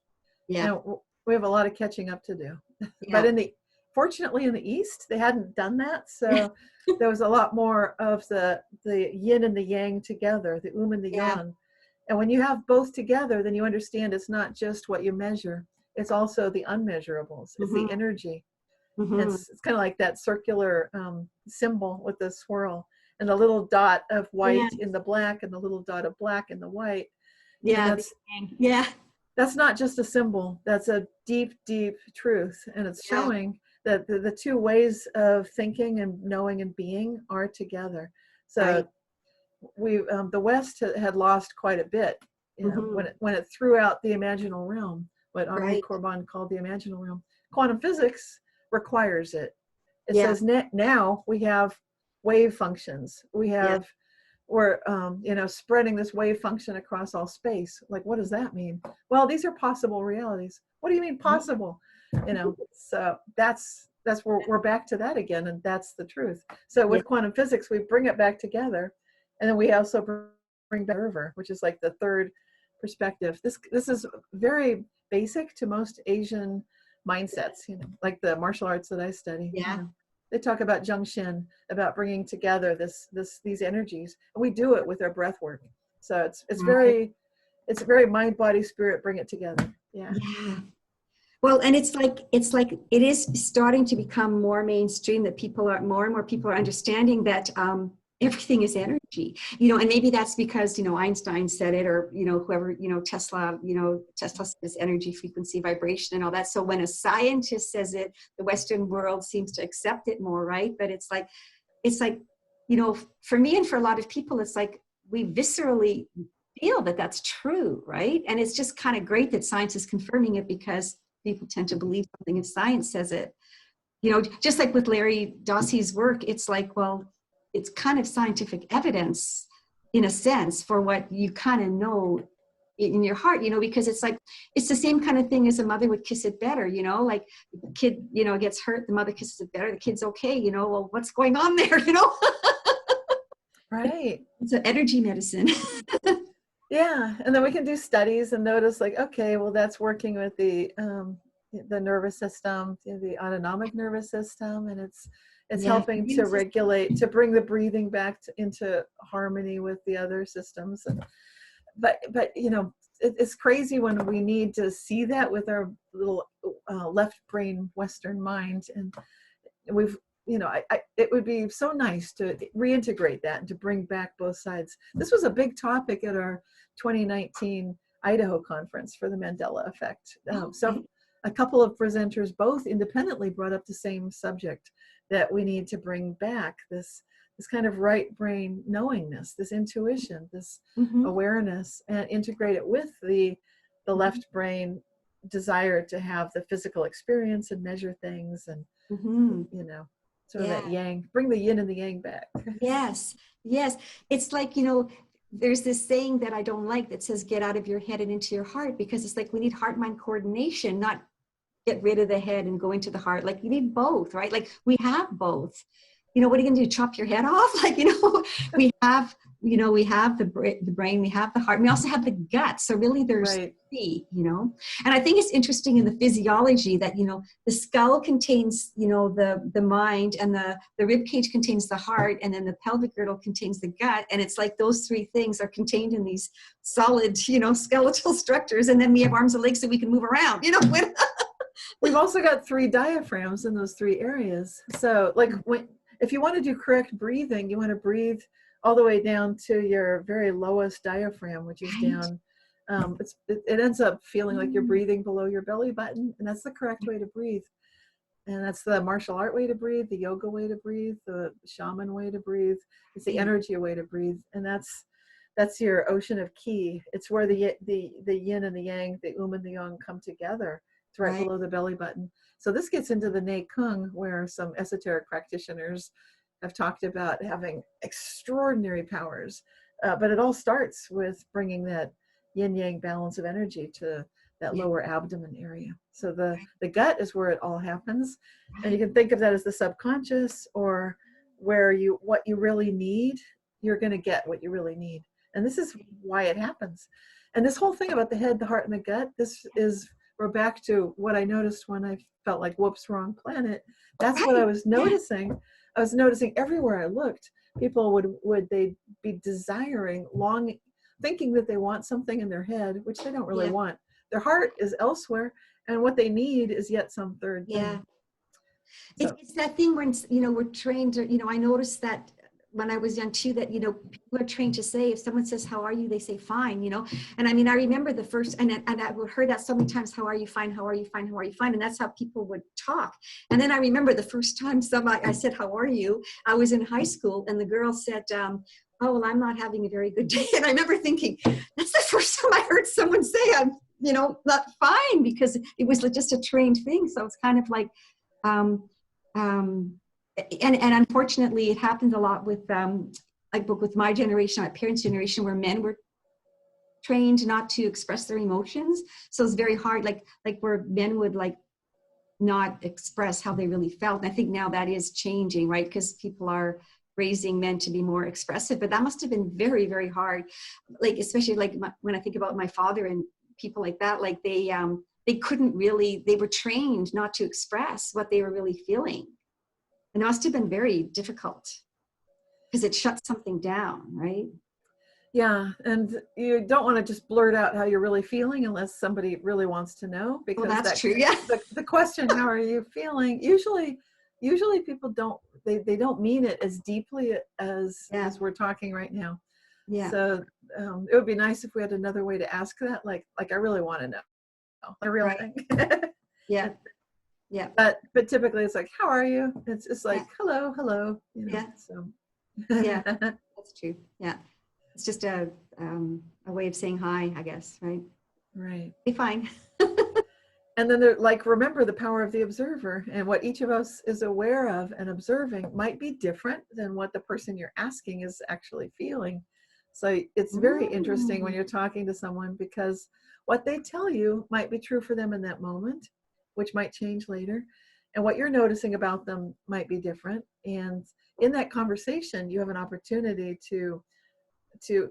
Yeah. We have a lot of catching up to do. Yeah. But fortunately in the East, they hadn't done that. So there was a lot more of the yin and the yang together, the and the Yeah. yang. And when you have both together, then you understand it's not just what you measure. It's also the unmeasurables. It's the energy. And it's kind of like that circular symbol with the swirl and the little dot of white in the black and the little dot of black in the white. Yeah. That's not just a symbol. That's a deep, deep truth. And it's showing that the two ways of thinking and knowing and being are together. So the West had lost quite a bit, you know, when it threw out the imaginal realm, what Henri Corbin called the imaginal realm. Quantum physics requires it. It says now we have wave functions. We're spreading this wave function across all space. Like, what does that mean? Well, these are possible realities. What do you mean possible? You know, so that's where we're back to that again, and that's the truth. So with quantum physics, we bring it back together, and then we also bring back observer, which is like the third perspective. This is very basic to most Asian mindsets, you know, like the martial arts that I study. Yeah. You know, they talk about Zhengxin, about bringing together these energies, and we do it with our breath work. So it's very mind, body, spirit. Bring it together. Yeah. Well, and it's like it is starting to become more mainstream that more and more people are understanding that everything is energy, you know, and maybe that's because, you know, Einstein said it, or, you know, whoever, Tesla says energy, frequency, vibration, and all that. So when a scientist says it, the Western world seems to accept it more, right? But it's like, you know, for me and for a lot of people, it's like we viscerally feel that that's true, right? And it's just kind of great that science is confirming it, because people tend to believe something if science says it. You know, just like with Larry Dossey's work, it's like, well, it's kind of scientific evidence in a sense for what you kind of know in your heart, you know, because it's like, it's the same kind of thing as a mother would kiss it better, you know, like the kid, you know, gets hurt, the mother kisses it better, the kid's okay, you know, well, what's going on there, you know? Right. It's an energy medicine. Yeah, and then we can do studies and notice, like, okay, well, that's working with the nervous system, the autonomic nervous system, and it's helping to regulate, to bring the breathing back into harmony with the other systems. But you know, it's crazy when we need to see that with our little left brain Western mind, and we've, you know, it would be so nice to reintegrate that and to bring back both sides. This was a big topic at our 2019 Idaho conference for the Mandela Effect. So a couple of presenters both independently brought up the same subject, that we need to bring back this kind of right brain knowingness, this intuition, this awareness, and integrate it with the left brain desire to have the physical experience and measure things, and you know, sort of that yang, bring the yin and the yang back. Yes. It's like, you know, there's this saying that I don't like that says, get out of your head and into your heart, because it's like we need heart-mind coordination, not get rid of the head and go into the heart. Like you need both, right? Like we have both. You know, what are you going to do? Chop your head off? Like, you know, we have the brain, we have the heart, we also have the gut. So really there's three, you know. And I think it's interesting in the physiology that, you know, the skull contains, you know, the mind, and the rib cage contains the heart, and then the pelvic girdle contains the gut. And it's like those three things are contained in these solid, you know, skeletal structures. And then we have arms and legs so we can move around, you know. We've also got 3 diaphragms in those 3 areas. So like if you want to do correct breathing, you want to breathe all the way down to your very lowest diaphragm, which is down. It ends up feeling like you're breathing below your belly button, and that's the correct way to breathe. And that's the martial art way to breathe, the yoga way to breathe, the shaman way to breathe. It's the energy way to breathe, and that's your ocean of ki. It's where the yin and the yang, the and the yang come together. It's right below the belly button. So this gets into the Nei Kung, where some esoteric practitioners have talked about having extraordinary powers. But it all starts with bringing that yin-yang balance of energy to that lower abdomen area. So the gut is where it all happens. And you can think of that as the subconscious, or where what you really need, you're going to get what you really need. And this is why it happens. And this whole thing about the head, the heart, and the gut, this is we're back to what I noticed when I felt like, whoops, wrong planet. That's what Right. I was noticing. I was noticing everywhere I looked, people would they be desiring, longing, thinking that they want something in their head, which they don't really want. Their heart is elsewhere, and what they need is yet some third thing. So. It's that thing when, you know, we're trained to, you know, I noticed that when I was young too, that, you know, people are trained to say, if someone says, how are you? They say, fine, you know? And I mean, I remember the first, and I heard that so many times, how are you? Fine. How are you? Fine. How are you? Fine. And that's how people would talk. And then I remember the first time I said, how are you? I was in high school and the girl said, oh, well, I'm not having a very good day. And I remember thinking, that's the first time I heard someone say, I'm, you know, not fine, because it was just a trained thing. So it's kind of like, and unfortunately, it happens a lot with like with my generation, my parents' generation, where men were trained not to express their emotions. So it's very hard, like where men would like not express how they really felt. And I think now that is changing, right? Because people are raising men to be more expressive. But that must have been very, very hard. Like especially like when I think about my father and people like that, like they couldn't really. They were trained not to express what they were really feeling. And it must have been very difficult because it shuts something down, right? Yeah, and you don't want to just blurt out how you're really feeling unless somebody really wants to know, because that's true. Yeah. The question, how are you feeling? Usually people don't, they don't mean it as deeply as we're talking right now. Yeah. So it would be nice if we had another way to ask that, like I really want to know the real thing. Yeah. Yeah. But typically it's like, how are you? It's like, hello. You know, so. Yeah, that's true. Yeah. It's just a way of saying hi, I guess, right? Right. Be fine. And then they're like, remember the power of the observer, and what each of us is aware of and observing might be different than what the person you're asking is actually feeling. So it's very interesting when you're talking to someone, because what they tell you might be true for them in that moment, which might change later. And what you're noticing about them might be different. And in that conversation, you have an opportunity to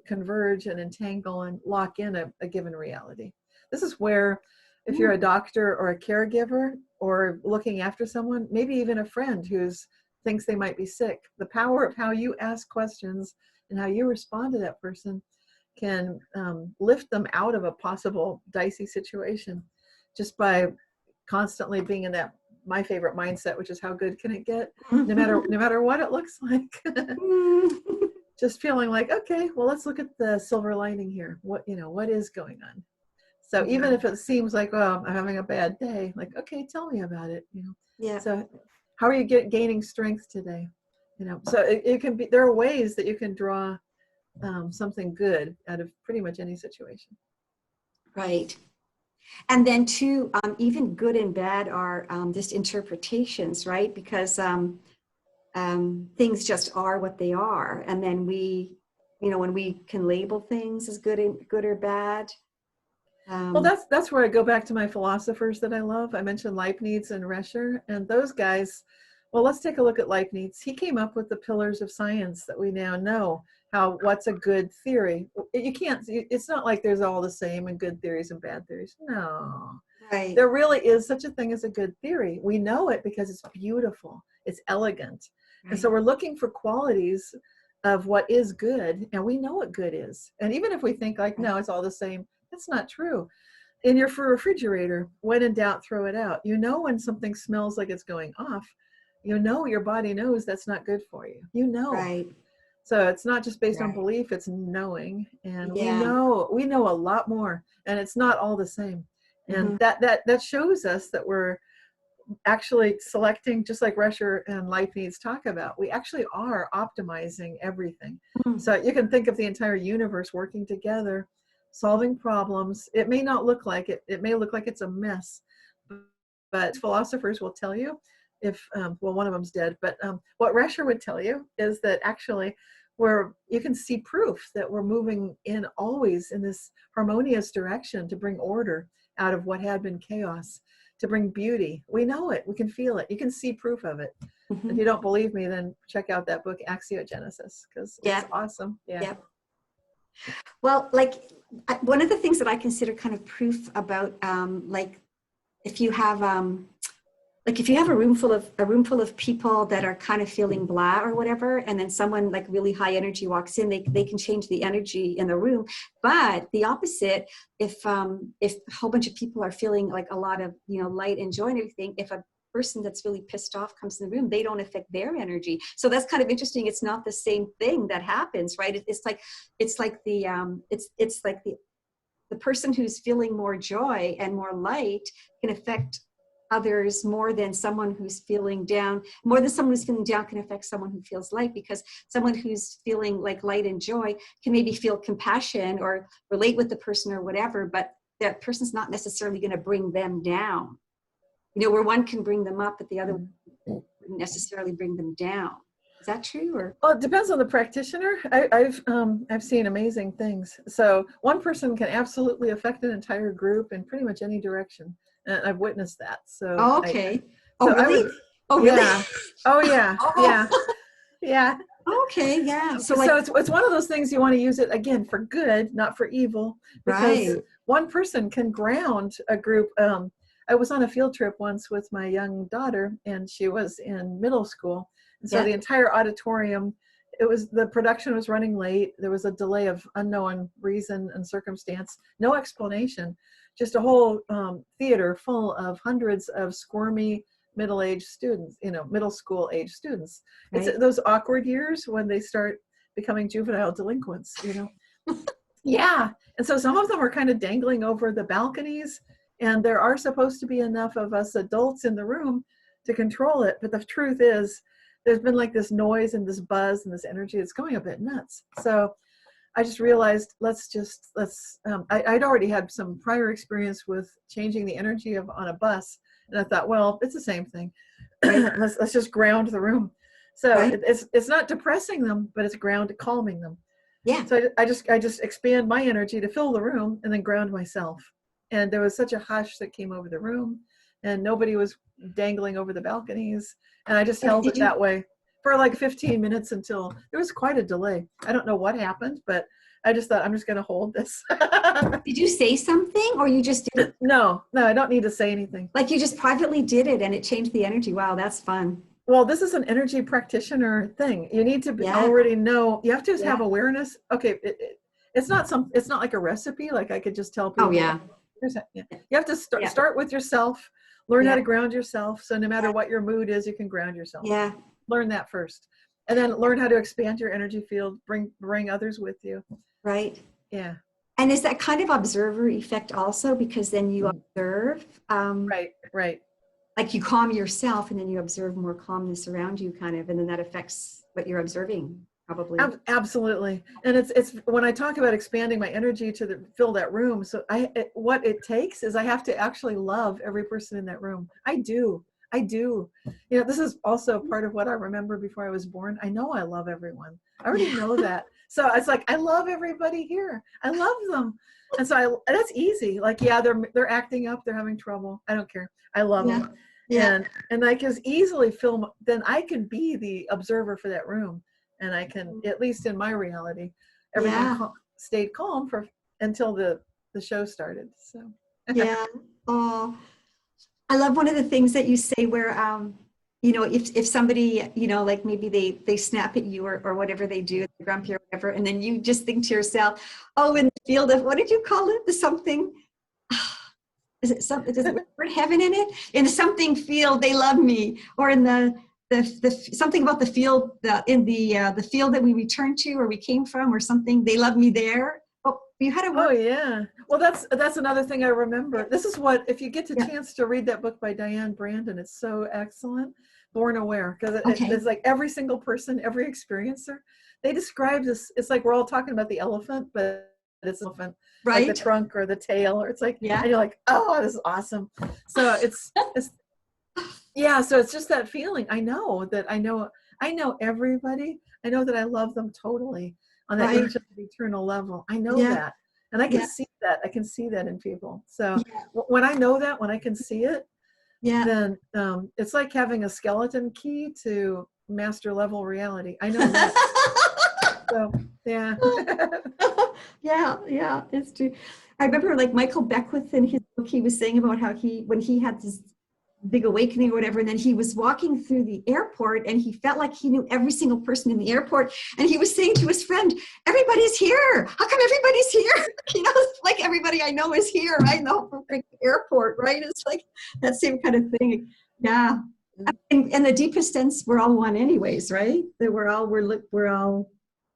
converge and entangle and lock in a given reality. This is where, if you're a doctor or a caregiver or looking after someone, maybe even a friend who thinks they might be sick, the power of how you ask questions and how you respond to that person can lift them out of a possible dicey situation, just by constantly being in that, my favorite mindset, which is how good can it get, no matter what it looks like. Just feeling like, okay, well, let's look at the silver lining here. What is going on? So even if it seems like, oh, I'm having a bad day, like, okay, tell me about it. So how are you gaining strength today? So it can be, there are ways that you can draw something good out of pretty much any situation. Right. And then too, even good and bad are just interpretations, right? Because things just are what they are. And then when we can label things as good or bad. Well, that's where I go back to my philosophers that I love. I mentioned Leibniz and Rescher, and those guys. Well, let's take a look at Leibniz. He came up with the pillars of science that we now know. What's a good theory? You can't. It's not like there's all the same and good theories and bad theories. No. Right. There really is such a thing as a good theory. We know it because it's beautiful. It's elegant. Right. And so we're looking for qualities of what is good, and we know what good is. And even if we think like, no, it's all the same, that's not true. In your refrigerator, when in doubt, throw it out. When something smells like it's going off, your body knows that's not good for you. Right. So it's not just based on belief, it's knowing. And we know a lot more, and it's not all the same. And that shows us that we're actually selecting, just like Rescher and Leibniz talk about, we actually are optimizing everything. So you can think of the entire universe working together, solving problems. It may not look like it. It may look like it's a mess, but philosophers will tell you, one of them's dead, but what Rescher would tell you is that actually you can see proof that we're moving always in this harmonious direction to bring order out of what had been chaos, to bring beauty. We know it. We can feel it. You can see proof of it. If you don't believe me, then check out that book, Axiogenesis, because it's awesome. Yeah. Well, like one of the things that I consider kind of proof about like if you have like if you have a room full of people that are kind of feeling blah or whatever, and then someone like really high energy walks in, they can change the energy in the room. But the opposite, if a whole bunch of people are feeling like a lot of, you know, light and joy and everything, if a person that's really pissed off comes in the room, they don't affect their energy. So that's kind of interesting. It's not the same thing that happens, right? It's like the person who's feeling more joy and more light can affect others more than someone who's feeling down. More than someone who's feeling down can affect someone who feels light, because someone who's feeling like light and joy can maybe feel compassion or relate with the person or whatever, but that person's not necessarily going to bring them down. You know, where one can bring them up, but the other wouldn't necessarily bring them down. Is that true? Or well, it depends on the practitioner. I've seen amazing things. So one person can absolutely affect an entire group in pretty much any direction, and I've witnessed that. So oh, okay. So really? Oh, really? Yeah. Oh, yeah. Yeah. Yeah. Okay. Yeah. So it's one of those things you want to use it again for good, not for evil, because right. one person can ground a group. I was on a field trip once with my young daughter, and she was in middle school. And so the entire auditorium, the production was running late. There was a delay of unknown reason and circumstance, no explanation, just a whole theater full of hundreds of squirmy middle-aged students, you know, middle school age students. Right. It's those awkward years when they start becoming juvenile delinquents, you know. Yeah. And so some of them are kind of dangling over the balconies, and there are supposed to be enough of us adults in the room to control it. But the truth is, there's been like this noise and this buzz and this energy that's going a bit nuts. So I just realized, I'd already had some prior experience with changing the energy on a bus. And I thought, well, it's the same thing. let's just ground the room. So right. It's not depressing them, but it's calming them. Yeah. So I just expand my energy to fill the room and then ground myself. And there was such a hush that came over the room, and nobody was dangling over the balconies. And I just held it that way for like 15 minutes until there was quite a delay. I don't know what happened, but I just thought, I'm just going to hold this. Did you say something, or you just did it? No, I don't need to say anything. Like you just privately did it and it changed the energy. Wow, that's fun. Well, this is an energy practitioner thing. You need to already know. You have to have awareness. Okay, it's not like a recipe. Like I could just tell people. Oh yeah. You have to start with yourself. Learn how to ground yourself. So no matter what your mood is, you can ground yourself. Yeah. Learn that first, and then learn how to expand your energy field. Bring others with you. Right. Yeah. And is that kind of observer effect also, because then you observe? Right. Like you calm yourself and then you observe more calmness around you, kind of, and then that affects what you're observing, probably. Absolutely. And it's when I talk about expanding my energy to fill that room. So what it takes is I have to actually love every person in that room. I do. You know, this is also part of what I remember before I was born. I know I love everyone. I already know that. So it's like, I love everybody here. I love them. And so that's easy. Like, yeah, they're acting up. They're having trouble. I don't care. I love them. Yeah. And I can easily then I can be the observer for that room. And I can, at least in my reality, everyone stayed calm until the show started. So. Yeah. Oh, I love one of the things that you say where, you know, if somebody, you know, like maybe they snap at you or whatever they do, they're grumpy or whatever, and then you just think to yourself, oh, in the field of, what did you call it? The something, is it something, does it word heaven in it? In the something field, they love me. Or in the something about the field, the field that we return to or we came from or something, they love me there. Oh, you had a word. Oh yeah. Well, that's another thing I remember. This is what, if you get the chance to read that book by Diane Brandon, it's so excellent. Born Aware, because it's like every single person, every experiencer, they describe this. It's like we're all talking about the elephant, but it's elephant, right? Like the trunk or the tail, or it's like, and you're like, oh, this is awesome. So it's so it's just that feeling. I know everybody. I know that I love them totally on that ancient eternal level. I know that. And I can see that. I can see that in people. So when I know that, when I can see it, then it's like having a skeleton key to master level reality. I know that. So, yeah. Yeah, it's true. I remember like Michael Beckwith in his book, he was saying about how when he had this big awakening or whatever, and then he was walking through the airport and he felt like he knew every single person in the airport, and he was saying to his friend, everybody's here, how come everybody's here? It's like everybody I know is here, right? In the whole airport, right? It's like that same kind of thing. Yeah. And the deepest sense, we're all one anyways, right? That we're all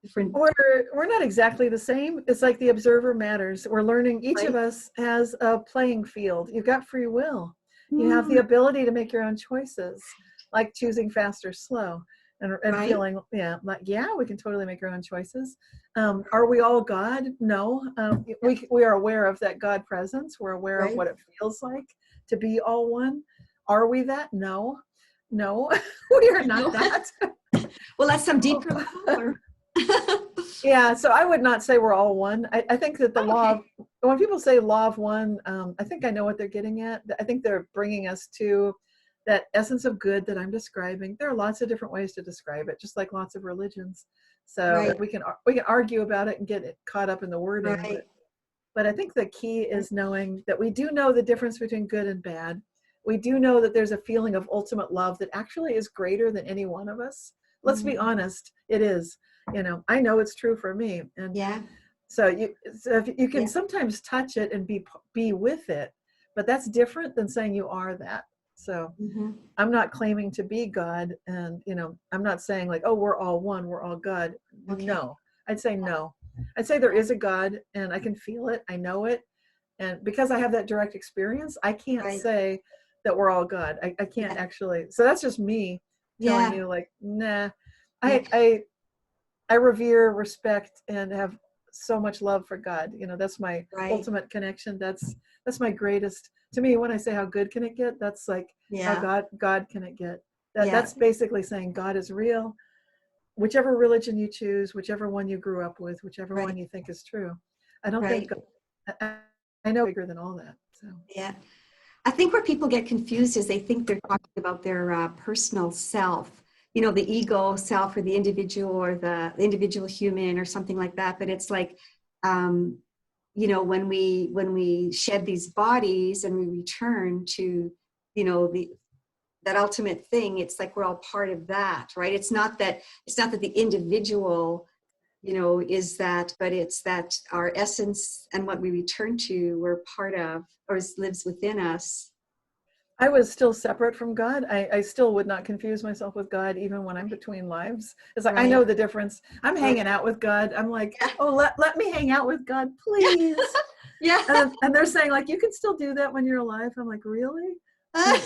different. We're not exactly the same. It's like the observer matters. We're learning, each of us has a playing field. You've got free will. You have the ability to make your own choices, like choosing fast or slow, and feeling, we can totally make our own choices. Are we all God? No. We are aware of that God presence. We're aware of what it feels like to be all one. Are we that? No, we are not that. Well, that's some deeper level. Yeah, so I would not say we're all one. I think that the law of, when people say law of one, I think I know what they're getting at. I think they're bringing us to that essence of good that I'm describing. There are lots of different ways to describe it, just like lots of religions. So we can argue about it and get it caught up in the wording. But I think the key is knowing that we do know the difference between good and bad. We do know that there's a feeling of ultimate love that actually is greater than any one of us. Let's be honest, it is. I know it's true for me. And so if you can sometimes touch it and be with it, but that's different than saying you are that. So I'm not claiming to be God, and I'm not saying like, oh, we're all one, we're all God. No, I'd say no. I'd say there is a God, and I can feel it, I know it, and because I have that direct experience, I can't say that we're all God. I can't actually. So that's just me telling you like, nah. I revere, respect, and have so much love for God. That's my ultimate connection. That's my greatest. To me, when I say how good can it get, that's like how God can it get. That's basically saying God is real. Whichever religion you choose, whichever one you grew up with, whichever one you think is true. I don't think I know bigger than all that. So I think where people get confused is they think they're talking about their personal self. The ego self, or the individual, or the individual human, or something like that. But it's like, when we shed these bodies and we return to, that ultimate thing, it's like we're all part of that, right? It's not that the individual, is that, but it's that our essence and what we return to, we're part of, or lives within us. I was still separate from God. I still would not confuse myself with God, even when I'm between lives. It's like, I know the difference. I'm hanging out with God. I'm like, oh, let me hang out with God, please. And they're saying like, you can still do that when you're alive. I'm like, really? But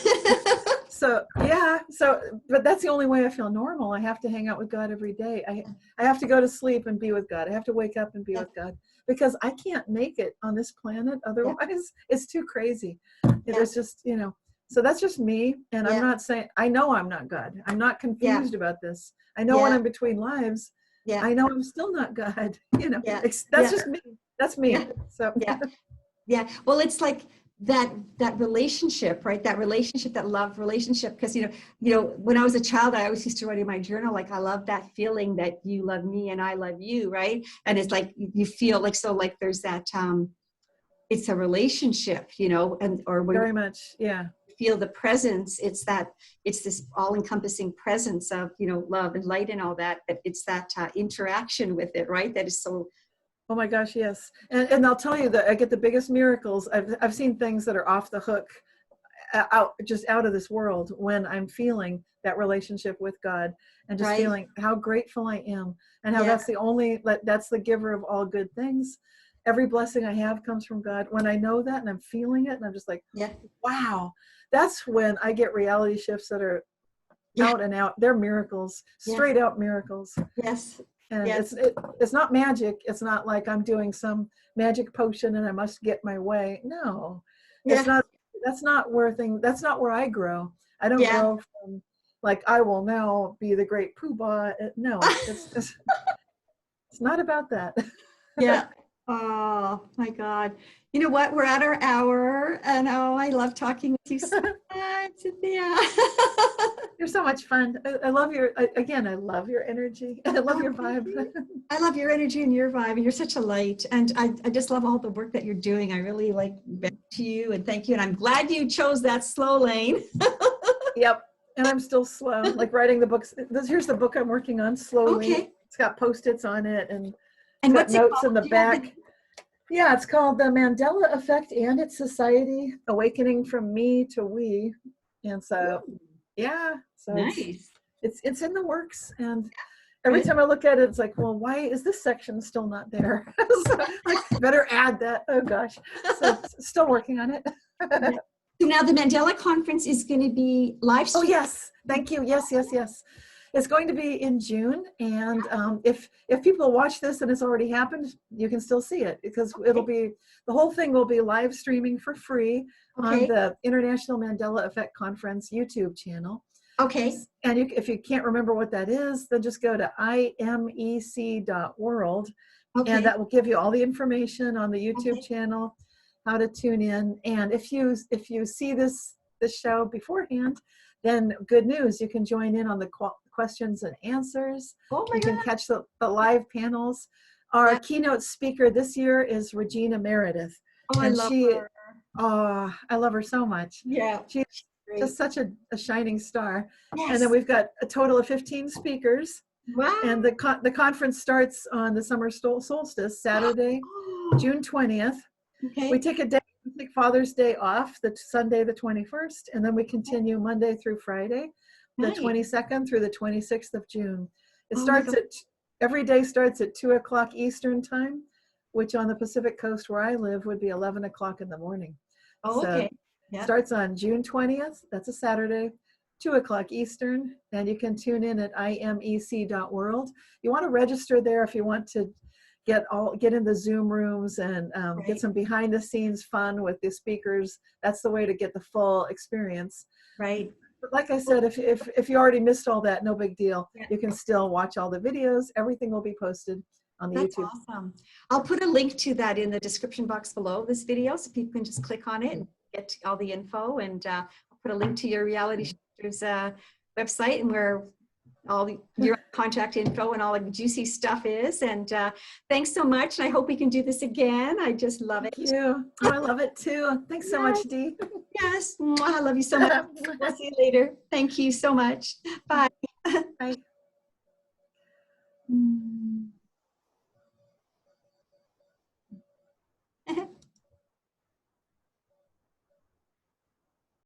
that's the only way I feel normal. I have to hang out with God every day. I have to go to sleep and be with God. I have to wake up and be with God, because I can't make it on this planet. Otherwise, it's too crazy. There's just, so that's just me. And I'm not saying, I know I'm not God. I'm not confused about this. I know when I'm between lives, I know I'm still not God. That's just me. That's me. So Well, it's like that relationship, right? That relationship, that love relationship. Because, when I was a child, I always used to write in my journal, like, I love that feeling that you love me and I love you, right? And it's like, you feel like, so like there's that, it's a relationship, or when very much, feel the presence, it's this all-encompassing presence of, love and light and all that, but it's that interaction with it, right? That is so. Oh my gosh, yes. And I'll tell you that I get the biggest miracles. I've seen things that are off the hook, out of this world, when I'm feeling that relationship with God, and just feeling how grateful I am, and how that's the giver of all good things. Every blessing I have comes from God. When I know that and I'm feeling it, and I'm just like, wow, that's when I get reality shifts that are out and out. They're miracles, straight out miracles. Yes. And it's not magic. It's not like I'm doing some magic potion and I must get my way. No, it's not. That's not where I grow. I don't grow from like, I will now be the great poobah. No, it's not about that. Oh my God. You know what? We're at our hour, and I love talking with you so much, Cynthia. You're so much fun. I love your, again, I love your energy. I love your vibe. I love your energy and your vibe, and you're such a light. And I just love all the work that you're doing. I really like back to you and thank you. And I'm glad you chose that slow lane. Yep. And I'm still slow, like writing the books. Here's the book I'm working on, Slowly. Okay. It's got Post-its on it and what's notes it in the back. Yeah, it's called The Mandela Effect and Its Society, Awakening from Me to We. And so, yeah, so nice. It's in the works. And every time I look at it, it's like, well, why is this section still not there? So I better add that. Oh gosh. So still working on it. So now the Mandela Conference is going to be live streamed. Oh yes, thank you. Yes. It's going to be in June, and if people watch this and it's already happened, you can still see it because it'll be, the whole thing will be live streaming for free on the International Mandela Effect Conference YouTube channel. Okay. And if you can't remember what that is, then just go to imec.world, and that will give you all the information on the YouTube channel, how to tune in. And if you see this show beforehand, then good news, you can join in on the questions and answers. You can catch the live panels. Our keynote speaker this year is Regina Meredith. Oh, I love her. Oh, I love her so much. Yeah. She's just such a shining star. Yes. And then we've got a total of 15 speakers. Wow. And the conference starts on the summer solstice, Saturday, June 20th. Okay. We take Father's Day off, the Sunday the 21st, and then we continue Monday through Friday, the 22nd through the 26th of June. It starts every day starts at 2 o'clock Eastern time, which on the Pacific Coast where I live would be 11 o'clock in the morning. So starts on June 20th, that's a Saturday, 2 o'clock Eastern, and you can tune in at imec.world. You want to register there if you want to get in the Zoom rooms and get some behind the scenes fun with the speakers. That's the way to get the full experience. Right. But like I said, if you already missed all that, no big deal. You can still watch all the videos. Everything will be posted on the YouTube. That's awesome. I'll put a link to that in the description box below this video, so people can just click on it and get all the info. And I'll put a link to your reality shifters website and where all your contact info and all the juicy stuff is. And thanks so much. I hope we can do this again. I just love it. Thank you. Oh, I love it too. Thanks so much, Dee. Yes. I love you so much. We'll see you later. Thank you so much. Bye. Bye.